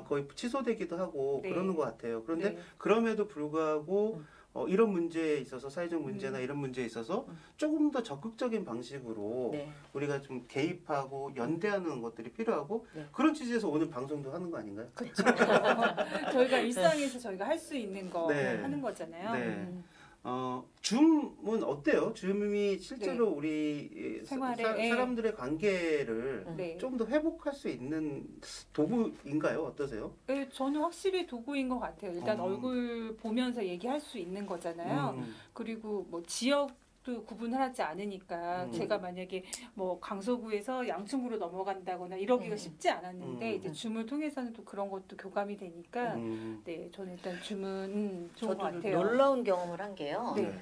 S2: 거의 취소되기도 하고
S3: 네.
S2: 그러는 것 같아요. 그런데
S3: 네.
S2: 그럼에도 불구하고 이런 문제에 있어서 사회적 문제나 이런 문제에 있어서 조금 더 적극적인 방식으로
S4: 네.
S2: 우리가 좀 개입하고 연대하는 것들이 필요하고
S4: 네.
S2: 그런 취지에서 오늘 방송도 하는 거 아닌가요?
S3: 그렇죠. 저희가 일상에서 저희가 할 수 있는 거
S2: 네.
S3: 하는 거잖아요.
S2: 네. 줌은 어때요? 줌이 실제로 우리
S3: 생활에,
S2: 사람들의 관계를
S3: 네.
S2: 좀 더 회복할 수 있는 도구인가요? 어떠세요?
S3: 네, 저는 확실히 도구인 것 같아요. 일단 얼굴 보면서 얘기할 수 있는 거잖아요. 그리고 뭐 지역도 구분하지 않으니까 제가 만약에 뭐 강서구에서 양춘구로 넘어간다거나 이러기가 쉽지 않았는데 이제 줌을 통해서는 또 그런 것도 교감이 되니까 네, 저는 일단 줌은 좋은 것
S4: 저도
S3: 같아요.
S4: 놀라운 경험을 한 게요.
S3: 네.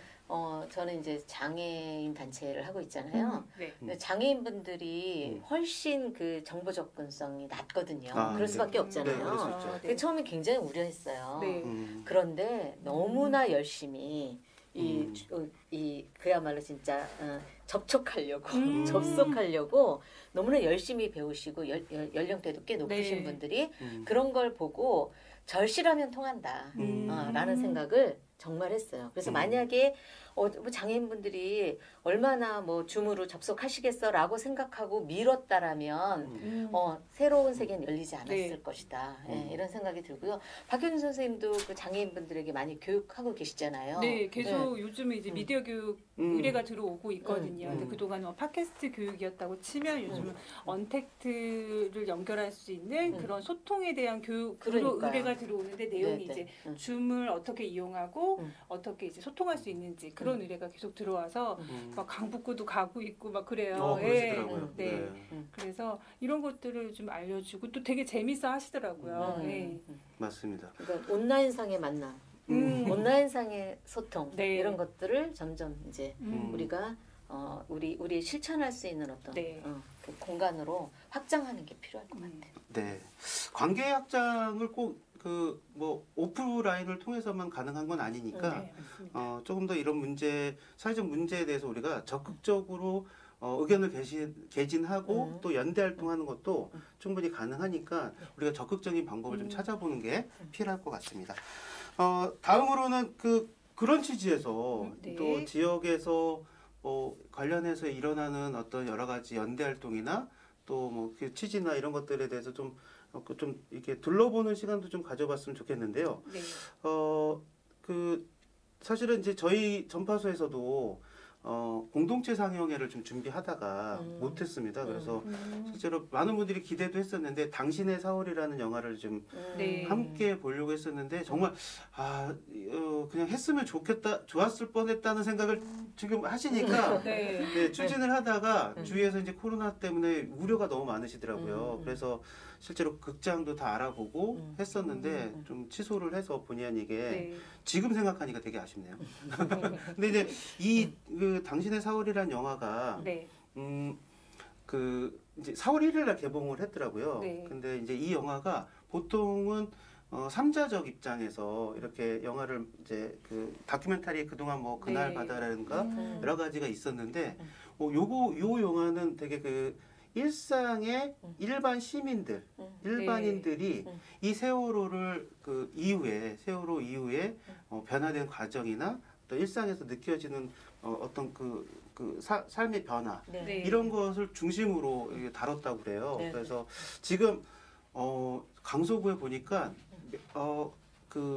S4: 저는 이제 장애인 단체를 하고 있잖아요.
S3: 네.
S4: 근데 장애인분들이 훨씬 그 정보 접근성이 낮거든요. 그럴 수밖에
S2: 네,
S4: 없잖아요.
S2: 그럴 수 있죠.
S4: 근데 처음에 굉장히 우려했어요.
S3: 네.
S4: 그런데 너무나 열심히 이 그야말로 진짜 접촉하려고 접속하려고 너무나 열심히 배우시고 연령대도 꽤 높으신
S3: 네.
S4: 분들이 그런 걸 보고 절실하면 통한다 라는 생각을 정말 했어요. 그래서 만약에 뭐 장애인분들이 얼마나 뭐 줌으로 접속하시겠어라고 생각하고 미뤘다라면 새로운 세계는 열리지 않았을
S3: 네.
S4: 것이다. 예, 이런 생각이 들고요. 박효준 선생님도 그 장애인분들에게 많이 교육하고 계시잖아요.
S3: 네, 계속 요즘에 이제 미디어 교육 의뢰가 들어오고 있거든요. 근데 그동안 팟캐스트 교육이었다고 치면 요즘은 언택트를 연결할 수 있는 그런 소통에 대한 교육으로 의뢰가 들어오는데 내용이 이제 줌을 어떻게 이용하고 어떻게 이제 소통할 수 있는지 그런 의뢰가 계속 들어와서 막 강북구도 가고 있고 막 그래요.
S2: 그러시더라고요.
S3: 네. 그래서 이런 것들을 좀 알려주고 또 되게 재밌어 하시더라고요. 네.
S2: 맞습니다.
S4: 그러니까 온라인상의 만남, 온라인상의 소통
S3: 네.
S4: 이런 것들을 점점 이제 우리가 우리 실천할 수 있는 어떤
S3: 네.
S4: 그 공간으로 확장하는 게 필요할 것 같아요.
S2: 네, 관계 확장을 꼭 그 뭐 오프라인을 통해서만 가능한 건 아니니까
S3: 네,
S2: 조금 더 이런 문제, 사회적 문제에 대해서 우리가 적극적으로 의견을 개진하고 또 연대 활동하는 것도 충분히 가능하니까 우리가 적극적인 방법을 좀 찾아보는 게 필요할 것 같습니다. 다음으로는 그런 취지에서
S3: 네.
S2: 또 지역에서 관련해서 일어나는 어떤 여러 가지 연대 활동이나 또 뭐 그 취지나 이런 것들에 대해서 좀 이렇게 둘러보는 시간도 좀 가져봤으면 좋겠는데요.
S3: 네.
S2: 사실은 이제 저희 전파소에서도 공동체 상영회를 좀 준비하다가 못했습니다. 그래서 실제로 많은 분들이 기대도 했었는데 당신의 4월이라는 영화를 좀
S3: 네.
S2: 함께 보려고 했었는데 정말 그냥 했으면 좋았을 뻔했다는 생각을 지금 하시니까
S3: 네.
S2: 추진을 하다가 주위에서 이제 코로나 때문에 우려가 너무 많으시더라고요. 그래서 실제로 극장도 다 알아보고 했었는데 좀 취소를 해서 본의 아니게
S3: 네.
S2: 지금 생각하니까 되게 아쉽네요. 근데 이제 그 당신의 4월이라는 영화가
S3: 네.
S2: 이제 4월 1일 날 개봉을 했더라고요.
S3: 네.
S2: 근데 이제 이 영화가 보통은 삼자적 입장에서 이렇게 영화를 이제 그 다큐멘터리 그동안 뭐 그날
S3: 네.
S2: 바다라든가 여러 가지가 있었는데 요 영화는 되게 그 일상의 일반 시민들, 일반인들이 이 세월호를 세월호 이후에 변화된 과정이나 또 일상에서 느껴지는 어떤 삶의 변화
S3: 네.
S2: 이런 것을 중심으로 다뤘다고 그래요.
S4: 네.
S2: 그래서 지금 강서구에 보니까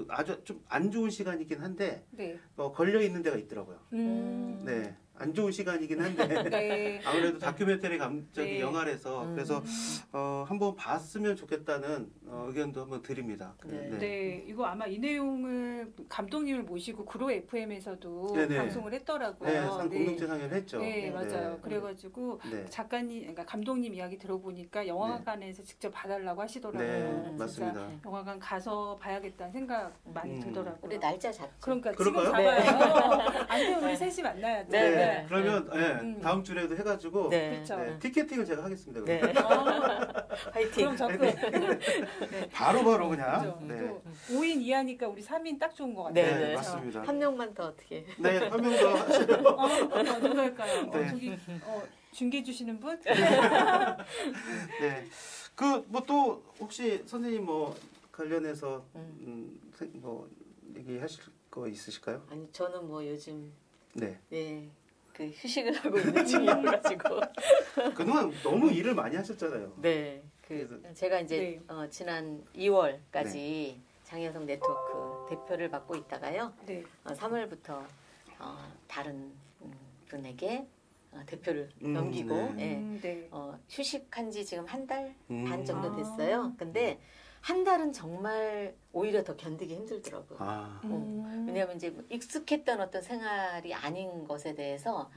S2: 아주 좀 안 좋은 시간이긴 한데
S3: 네.
S2: 걸려 있는 데가 있더라고요. 네. 안 좋은 시간이긴 한데
S3: 네.
S2: 아무래도 다큐멘터리 감정이
S3: 네.
S2: 영화라서 그래서 한번 봤으면 좋겠다는 의견도 한번 드립니다.
S3: 네, 이거 아마 이 내용을 감독님을 모시고 그로 FM에서도
S2: 네네.
S3: 방송을 했더라고요.
S2: 네, 공동체 상영을 했죠.
S3: 네, 맞아요.
S2: 네.
S3: 그래가지고
S2: 네.
S3: 그러니까 감독님 이야기 들어보니까 영화관에서 직접 봐달라고 하시더라고요.
S2: 네,
S3: 진짜
S2: 맞습니다.
S3: 영화관 가서 봐야겠다는 생각 많이 들더라고요.
S4: 우리 날짜 잡죠.
S3: 그러니까
S2: 그럴까요?
S3: 지금 잡아요. 안 되면 우리 셋이 만나야죠.
S4: 네.
S2: 그러면 다음 주에도 해가지고
S3: 그렇죠.
S2: 티켓팅을 제가 하겠습니다.
S4: 네.
S3: 그럼
S4: 화이팅.
S3: 적극.
S2: 바로 그냥.
S3: 그렇죠.
S2: 네.
S3: 또 5인 이하니까 우리 3인 딱 좋은 것 같아요.
S2: 네,
S4: 네.
S2: 맞습니다.
S4: 한 명만 더 어떻게?
S2: 네, 한 명 더 하세요.
S3: 누가 할까요?
S2: 네.
S3: 저기 중계 주시는 분?
S2: 네. 뭐 또 혹시 선생님 뭐 관련해서 뭐 얘기하실 거 있으실까요?
S4: 아니 저는 뭐 요즘
S2: 네.
S4: 네. 그 휴식을 하고 있는 중이어가지고
S2: 그동안 너무 일을 많이 하셨잖아요.
S4: 네. 제가 이제
S3: 네.
S4: 지난 2월까지 장혜성 네트워크 대표를 맡고 있다가요.
S3: 네.
S4: 3월부터 다른 분에게 대표를 넘기고
S3: 네.
S4: 휴식한 지 지금 한 달 반 정도 됐어요. 근데 한 달은 정말 오히려 더 견디기 힘들더라고요. 왜냐하면 이제 익숙했던 어떤 생활이 아닌 것에 대해서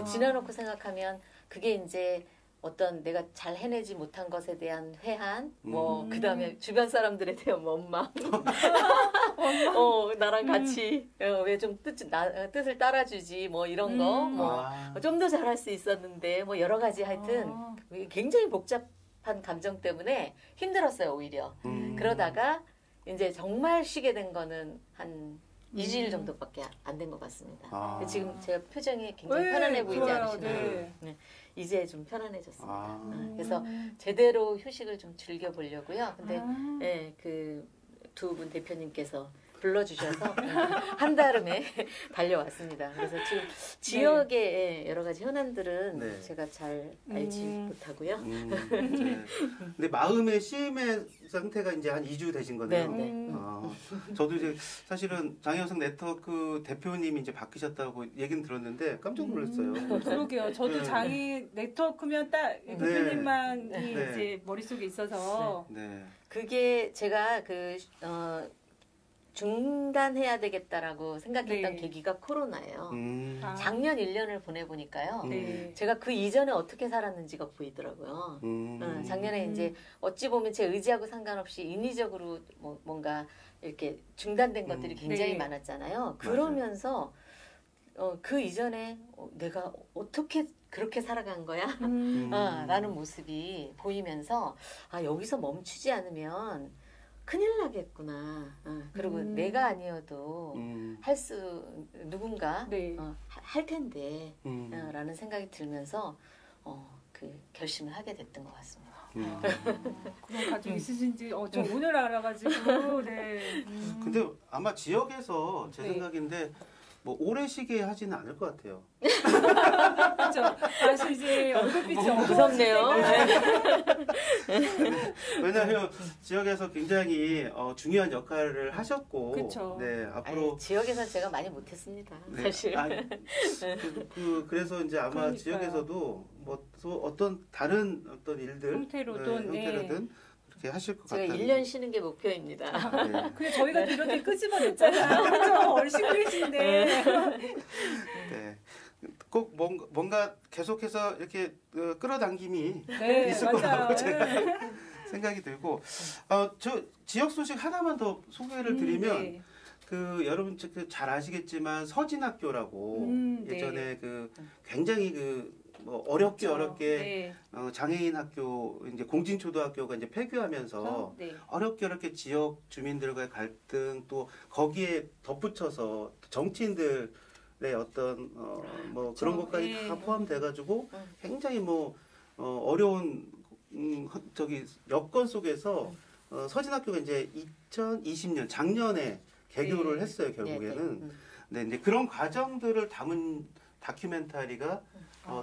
S4: 지나놓고 생각하면 그게 이제 어떤 내가 잘 해내지 못한 것에 대한 회한, 뭐 그다음에 주변 사람들에 대한 원망, 나랑 같이 왜 좀 뜻을 따라주지, 뭐 이런 거, 뭐 좀 더 잘할 수 있었는데, 뭐 여러 가지 하여튼 굉장히 복잡한 감정 때문에 힘들었어요 오히려. 그러다가 이제 정말 쉬게 된 거는 한 2주일 정도밖에 안 된 것 같습니다. 지금 제가 표정이 굉장히 편안해 보이지 않으시나요? 네. 이제 좀 편안해졌습니다. 그래서 제대로 휴식을 좀 즐겨보려고요. 근데 네, 그 두 분 대표님께서 불러주셔서 한 달음에 달려왔습니다. 그래서 지금 지역의 여러 가지 현안들은 제가 잘 알지 못하고요.
S2: 근데 마음의 쉼의 상태가 이제 한 2주 되신 거네요. 저도 이제 사실은 장혜성 네트워크 대표님이 이제 바뀌셨다고 얘기는 들었는데 깜짝 놀랐어요.
S3: 그러게요. 저도 장애 네트워크면 딱 대표님만이 이제 머릿속에 있어서
S4: 그게 제가 중단해야 되겠다라고 생각했던 계기가 코로나예요. 작년 1년을 보내보니까요. 제가 그 이전에 어떻게 살았는지가 보이더라고요. 작년에 이제 어찌 보면 제 의지하고 상관없이 인위적으로 뭔가 이렇게 중단된 것들이 굉장히 많았잖아요. 그러면서 그 이전에 내가 어떻게 그렇게 살아간 거야? 라는 모습이 보이면서 여기서 멈추지 않으면 큰일 나겠구나. 그리고 내가 아니어도 누군가 할 텐데 라는 생각이 들면서 그 결심을 하게 됐던 것 같습니다.
S3: 그런 가족이 있으신지 저 오늘 알아가지고
S2: 근데 아마 지역에서 제 생각인데 뭐 오래 쉬게 하지는 않을 것 같아요.
S3: 그렇죠. 다시 이제 얼굴빛이
S4: 무섭네요.
S2: 왜냐하면 지역에서 굉장히 중요한 역할을 하셨고,
S3: 그쵸.
S2: 앞으로
S4: 지역에서 제가 많이 못했습니다. 사실.
S2: 그래서 이제 아마
S3: 그러니까요.
S2: 지역에서도 뭐 어떤 다른 어떤 일들 형태로든 그렇게 하실 것 같아요.
S4: 제가 1년 쉬는 게 목표입니다.
S3: 그래 저희가 이렇게 끄집어냈잖아요. 얼씬글신데.
S2: 꼭 뭔가 계속해서 이렇게 끌어당김이 있을
S3: 맞아요.
S2: 거라고 제가 생각이 들고 저 지역 소식 하나만 더 소개를 드리면 여러분 잘 아시겠지만 서진학교라고 예전에 굉장히 뭐 어렵게 장애인 학교 이제 공진초등학교가 이제 폐교하면서 어렵게 지역 주민들과의 갈등 또 거기에 덧붙여서 정치인들의 어떤 뭐 그런 것까지 다 포함돼가지고 굉장히 뭐 어려운 여건 속에서 서진학교가 이제 2020년 작년에 개교를 했어요 결국에는. 네, 이제 그런 과정들을 담은 다큐멘터리가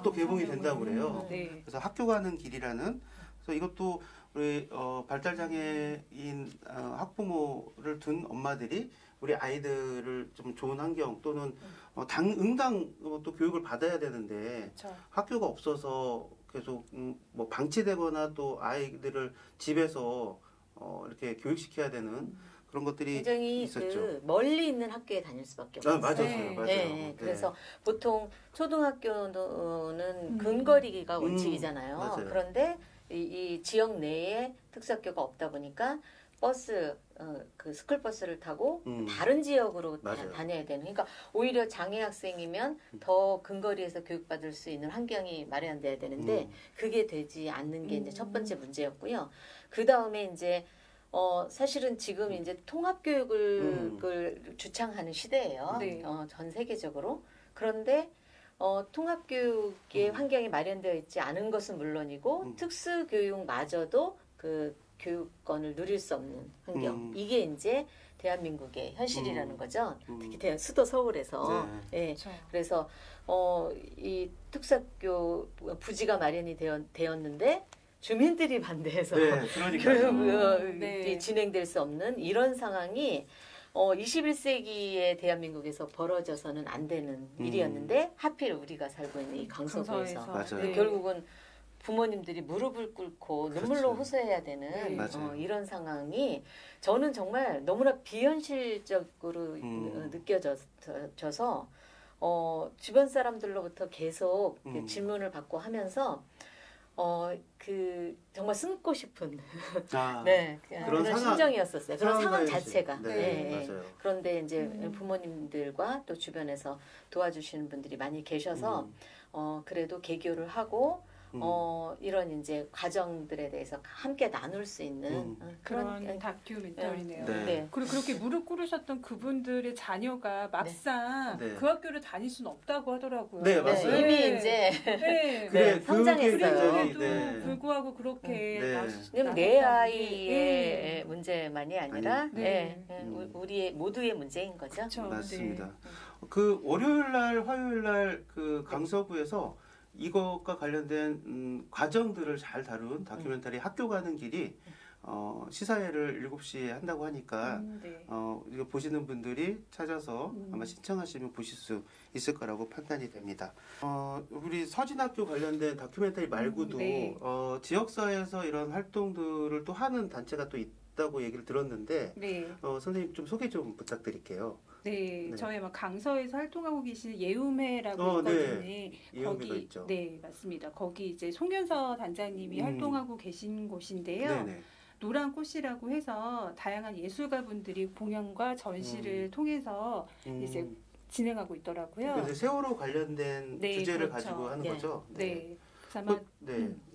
S2: 또 개봉이 된다고 그래요. 그래서 학교 가는 길이라는 그래서 이것도 우리 발달장애인 학부모를 둔 엄마들이 우리 아이들을 좀 좋은 환경 또는 응당 또 교육을 받아야 되는데 학교가 없어서 계속 뭐 방치되거나 또 아이들을 집에서 이렇게 교육시켜야 되는 그런 것들이
S4: 굉장히
S2: 있었죠.
S4: 멀리 있는 학교에 다닐 수밖에 없어요.
S2: 맞아요.
S4: 그래서 보통 초등학교는 근거리가 원칙이잖아요. 그런데 이 지역 내에 특수학교가 없다 보니까 버스, 스쿨버스를 타고 다른 지역으로 다녀야 되는. 그러니까 오히려 장애 학생이면 더 근거리에서 교육받을 수 있는 환경이 마련돼야 되는데 그게 되지 않는 게 이제 첫 번째 문제였고요. 그 다음에 이제 사실은 지금 이제 통합교육을 주창하는 시대예요. 전 세계적으로. 그런데 통합교육의 환경이 마련되어 있지 않은 것은 물론이고 특수교육마저도 그 교육권을 누릴 수 없는 환경. 이게 이제 대한민국의 현실이라는 거죠. 특히 수도 서울에서. 네.
S3: 그렇죠.
S4: 그래서 이 특수학교 부지가 마련이 되었는데 주민들이 반대해서 교육이 진행될 수 없는 이런 상황이 21세기의 대한민국에서 벌어져서는 안 되는 일이었는데 하필 우리가 살고 있는 이 강서구에서 결국은 부모님들이 무릎을 꿇고 눈물로 호소해야 되는 이런 상황이 저는 정말 너무나 비현실적으로 느껴져서 주변 사람들로부터 계속 질문을 받고 하면서 정말 숨고 싶은 그런 심정이었었어요. 그런 상황 자체가. 그런데 이제 부모님들과 또 주변에서 도와주시는 분들이 많이 계셔서 그래도 개교를 하고 이런 이제 과정들에 대해서 함께 나눌 수 있는
S3: 그런 다큐멘터리네요. 그리고 그렇게 무릎 꿇으셨던 그분들의 자녀가 막상 그 학교를 다닐 수는 없다고 하더라고요.
S2: 네, 맞아요.
S4: 이미 이제 성장했어요.
S3: 불구하고 그렇게
S4: 왜냐면 내 아이의 문제만이 아니라 우리의 모두의 문제인 거죠.
S3: 그쵸.
S2: 맞습니다. 그 월요일 날, 화요일 날 그 강서구에서 이것과 관련된 과정들을 잘 다룬 다큐멘터리 학교 가는 길이 시사회를 7시에 한다고 하니까 이거 보시는 분들이 찾아서 아마 신청하시면 보실 수 있을 거라고 판단이 됩니다. 우리 서진학교 관련된 다큐멘터리 말고도 지역사회에서 이런 활동들을 또 하는 단체가 또 있다고 얘기를 들었는데 선생님 좀 소개 좀 부탁드릴게요.
S3: 저희 강서에서 활동하고 계신 예우매라고 있거든요.
S2: 거기 있죠.
S3: 네, 맞습니다. 거기 이제 송윤서 단장님이 활동하고 계신 곳인데요. 노란 꽃이라고 해서 다양한 예술가분들이 공연과 전시를 통해서 이제 진행하고 있더라고요.
S2: 그래서 세월호 관련된 주제를 가지고 하는 거죠.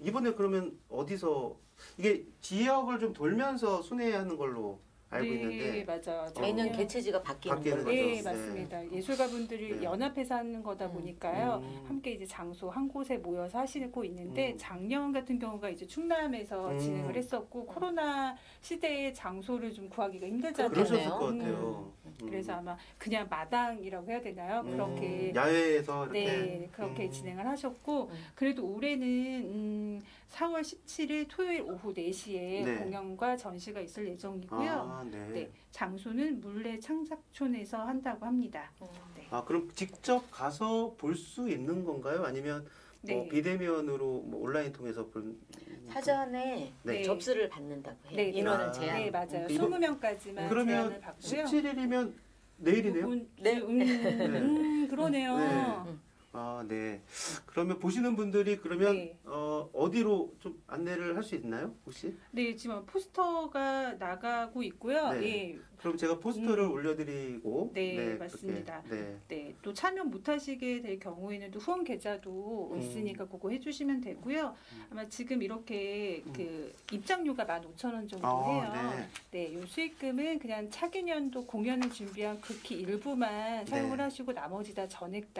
S2: 이번에 그러면 어디서 이게 지역을 좀 돌면서 순회하는 걸로 알고 있는데
S3: 맞아요.
S4: 매년 개최지가 바뀌는 거죠.
S3: 네, 맞습니다. 예술가분들이 연합해서 하는 거다 보니까요. 함께 이제 장소 한 곳에 모여서 하시고 있는데 작년 같은 경우가 이제 충남에서 진행을 했었고 코로나 시대에 장소를 좀 구하기가 힘들잖아요.
S2: 그러셨을 것 같아요.
S3: 그래서 아마 그냥 마당이라고 해야 되나요? 그렇게
S2: 야외에서 이렇게
S3: 그렇게 진행을 하셨고 그래도 올해는 4월 17일 토요일 오후 4시에 공연과 전시가 있을 예정이고요. 장소는 물레 창작촌에서 한다고 합니다.
S2: 그럼 직접 가서 볼 수 있는 건가요? 아니면 비대면으로 온라인 통해서
S4: 사전에 접수를 받는다고 해요. 인원을 제한.
S3: 네, 맞아요. 20명까지만 제한을 받고요.
S2: 17일이면 내일이네요.
S3: 그러네요.
S2: 네. 그러면 보시는 분들이 그러면 어디로 좀 안내를 할 수 있나요, 혹시?
S3: 네, 지금 포스터가 나가고 있고요.
S2: 그럼 제가 포스터를 올려드리고
S3: 맞습니다. 또 참여 못하시게 될 경우에는 또 후원 계좌도 있으니까 그거 해주시면 되고요. 아마 지금 이렇게 그 입장료가 15,000원 정도 해요. 요 수익금은 그냥 차기년도 공연을 준비한 극히 일부만 사용을 하시고 나머지 다 전액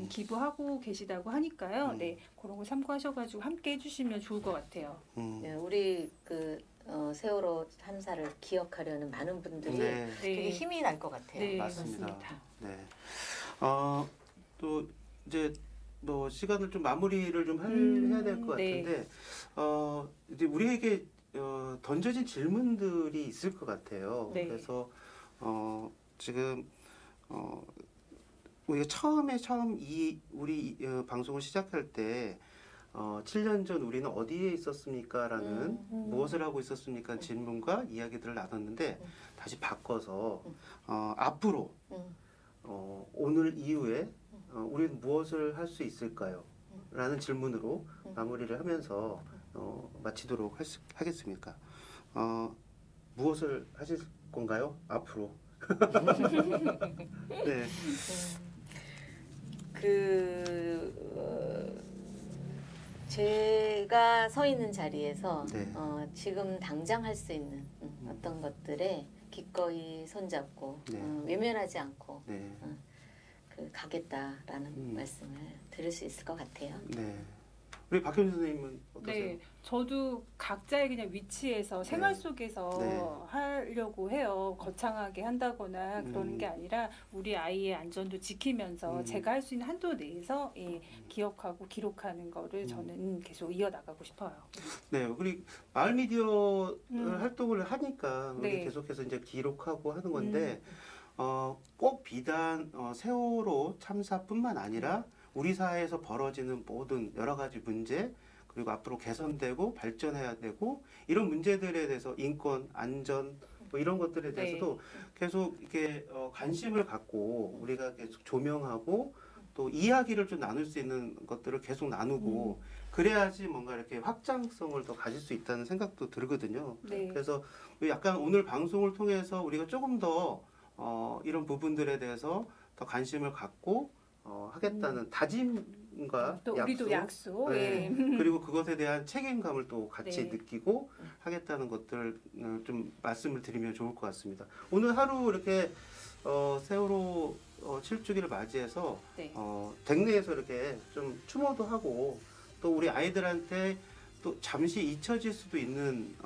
S3: 기부하고 계시다고 하니까요. 그런 거 참고하셔가지고 함께 해주시면 좋을 것 같아요.
S4: 우리 세월호 참사를 기억하려는 많은 분들이 되게 힘이 날 것 같아요.
S2: 맞습니다. 또 이제 시간을 좀 마무리를 좀 해야 될 것 같은데 이제 우리에게 던져진 질문들이 있을 것 같아요. 그래서 지금 우리가 처음 우리 방송을 시작할 때 7년 전 우리는 어디에 있었습니까? 라는 무엇을 하고 있었습니까? 질문과 이야기들을 나눴는데 다시 바꿔서 앞으로 오늘 이후에 우리는 무엇을 할 수 있을까요? 라는 질문으로 마무리를 하면서 마치도록 하겠습니까? 무엇을 하실 건가요? 앞으로?
S4: 제가 서 있는 자리에서 지금 당장 할 수 있는 어떤 것들에 기꺼이 손잡고 외면하지 않고 가겠다라는 말씀을 드릴 수 있을 것 같아요.
S2: 우리 박현주 선생님은 어떠세요?
S3: 네, 저도 각자의 그냥 위치에서 생활 속에서 하려고 해요. 거창하게 한다거나 그러는 게 아니라 우리 아이의 안전도 지키면서 제가 할 수 있는 한도 내에서 기억하고 기록하는 거를 저는 계속 이어나가고 싶어요.
S2: 네, 우리 마을 미디어 활동을 하니까 우리 계속해서 이제 기록하고 하는 건데 꼭 비단 세월호 참사뿐만 아니라 우리 사회에서 벌어지는 모든 여러 가지 문제 그리고 앞으로 개선되고 발전해야 되고 이런 문제들에 대해서 인권, 안전 뭐 이런 것들에 대해서도 계속 이렇게 관심을 갖고 우리가 계속 조명하고 또 이야기를 좀 나눌 수 있는 것들을 계속 나누고 그래야지 뭔가 이렇게 확장성을 더 가질 수 있다는 생각도 들거든요. 그래서 약간 오늘 방송을 통해서 우리가 조금 더 이런 부분들에 대해서 더 관심을 갖고 하겠다는 다짐과
S3: 또 우리도 약속
S2: 그리고 그것에 대한 책임감을 또 같이 느끼고 하겠다는 것들을 좀 말씀을 드리면 좋을 것 같습니다. 오늘 하루 이렇게 세월호 7주기를 맞이해서 댁내에서 이렇게 좀 추모도 하고 또 우리 아이들한테 또 잠시 잊혀질 수도 있는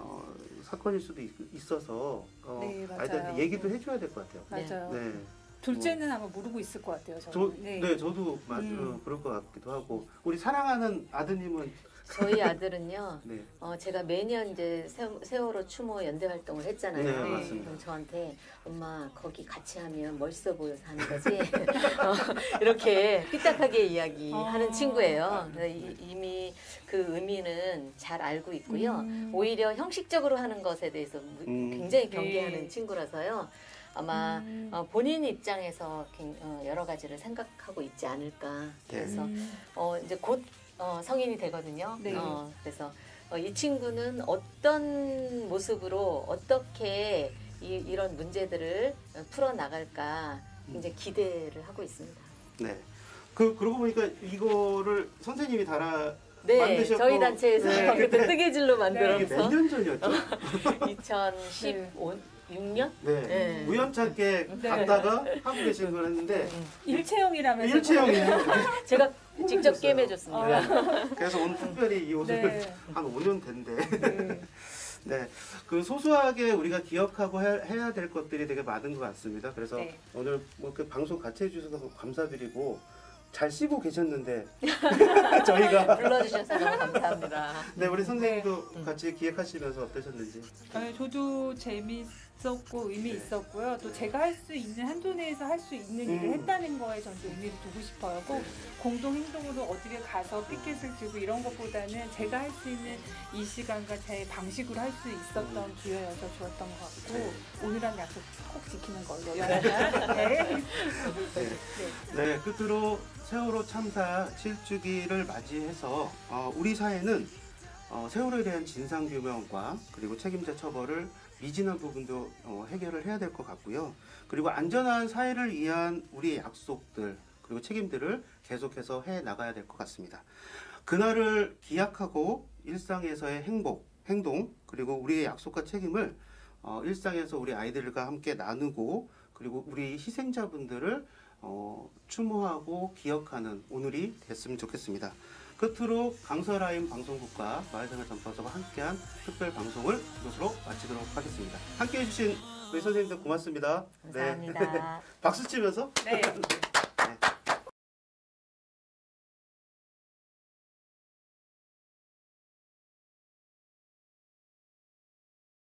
S2: 사건일 수도 있어서 아이들한테 얘기도 해줘야 될 것 같아요.
S3: 맞아요.
S2: 네.
S3: 둘째는 아마 모르고 있을 것 같아요. 저는.
S2: 저도 그럴 것 같기도 하고 우리 사랑하는 아드님은
S4: 저희 아들은요. 제가 매년 이제 세월호 추모 연대 활동을 했잖아요. 그럼 저한테 엄마 거기 같이 하면 멋있어 보여서 하는 거지. 이렇게 삐딱하게 이야기하는 친구예요. 이미 그 의미는 잘 알고 있고요. 오히려 형식적으로 하는 것에 대해서 굉장히 경계하는 친구라서요. 아마 본인 입장에서 여러 가지를 생각하고 있지 않을까. 그래서 이제 곧 성인이 되거든요. 그래서 이 친구는 어떤 모습으로 어떻게 이런 문제들을 풀어 나갈까 이제 기대를 하고 있습니다.
S2: 네. 그러고 보니까 이거를 선생님이 만드셨고
S4: 저희 단체에서 그때 뜨개질로 만들어서
S2: 몇 년 전이었죠?
S4: 2016년?
S2: 네. 우연찮게 갔다가 하고 계시는 걸 했는데
S3: 일체형이라면서
S2: 일체형이에요.
S4: 제가 직접 꿰매줬습니다.
S2: 그래서 오늘 특별히 이 옷을 한 5년 된대. 네, 그 소소하게 우리가 기억하고 해야 될 것들이 되게 많은 것 같습니다. 그래서 오늘 뭐 그 방송 같이 해주셔서 감사드리고 잘 씹고 계셨는데 저희가
S4: 불러주셔서 너무 감사합니다.
S2: 네, 우리 선생님도 같이 기획하시면서 어떠셨는지?
S3: 저도 재미있었고 의미 있었고요. 또 제가 할 수 있는 한도 내에서 할 수 있는 일을 했다는 거에 저는 의미를 두고 싶어요. 꼭 공동 행동으로 어디에 가서 피켓을 들고 이런 것보다는 제가 할 수 있는 이 시간과 제 방식으로 할 수 있었던 기회여서 좋았던 것 같고 오늘 한 약속 꼭 지키는 걸로
S2: 네, 끝으로 세월호 참사 7주기를 맞이해서 우리 사회는 세월호에 대한 진상규명과 그리고 책임자 처벌을 미진한 부분도 해결을 해야 될 것 같고요. 그리고 안전한 사회를 위한 우리의 약속들 그리고 책임들을 계속해서 해 나가야 될 것 같습니다. 그날을 기약하고 일상에서의 행동 그리고 우리의 약속과 책임을 일상에서 우리 아이들과 함께 나누고 그리고 우리 희생자분들을 추모하고 기억하는 오늘이 됐으면 좋겠습니다. 끝으로 강서라인 방송국과 마을생활 전파서가 함께한 특별 방송을 이것으로 마치도록 하겠습니다. 함께해 주신 우리 선생님들 고맙습니다.
S4: 감사합니다.
S2: 박수 치면서.
S3: 네.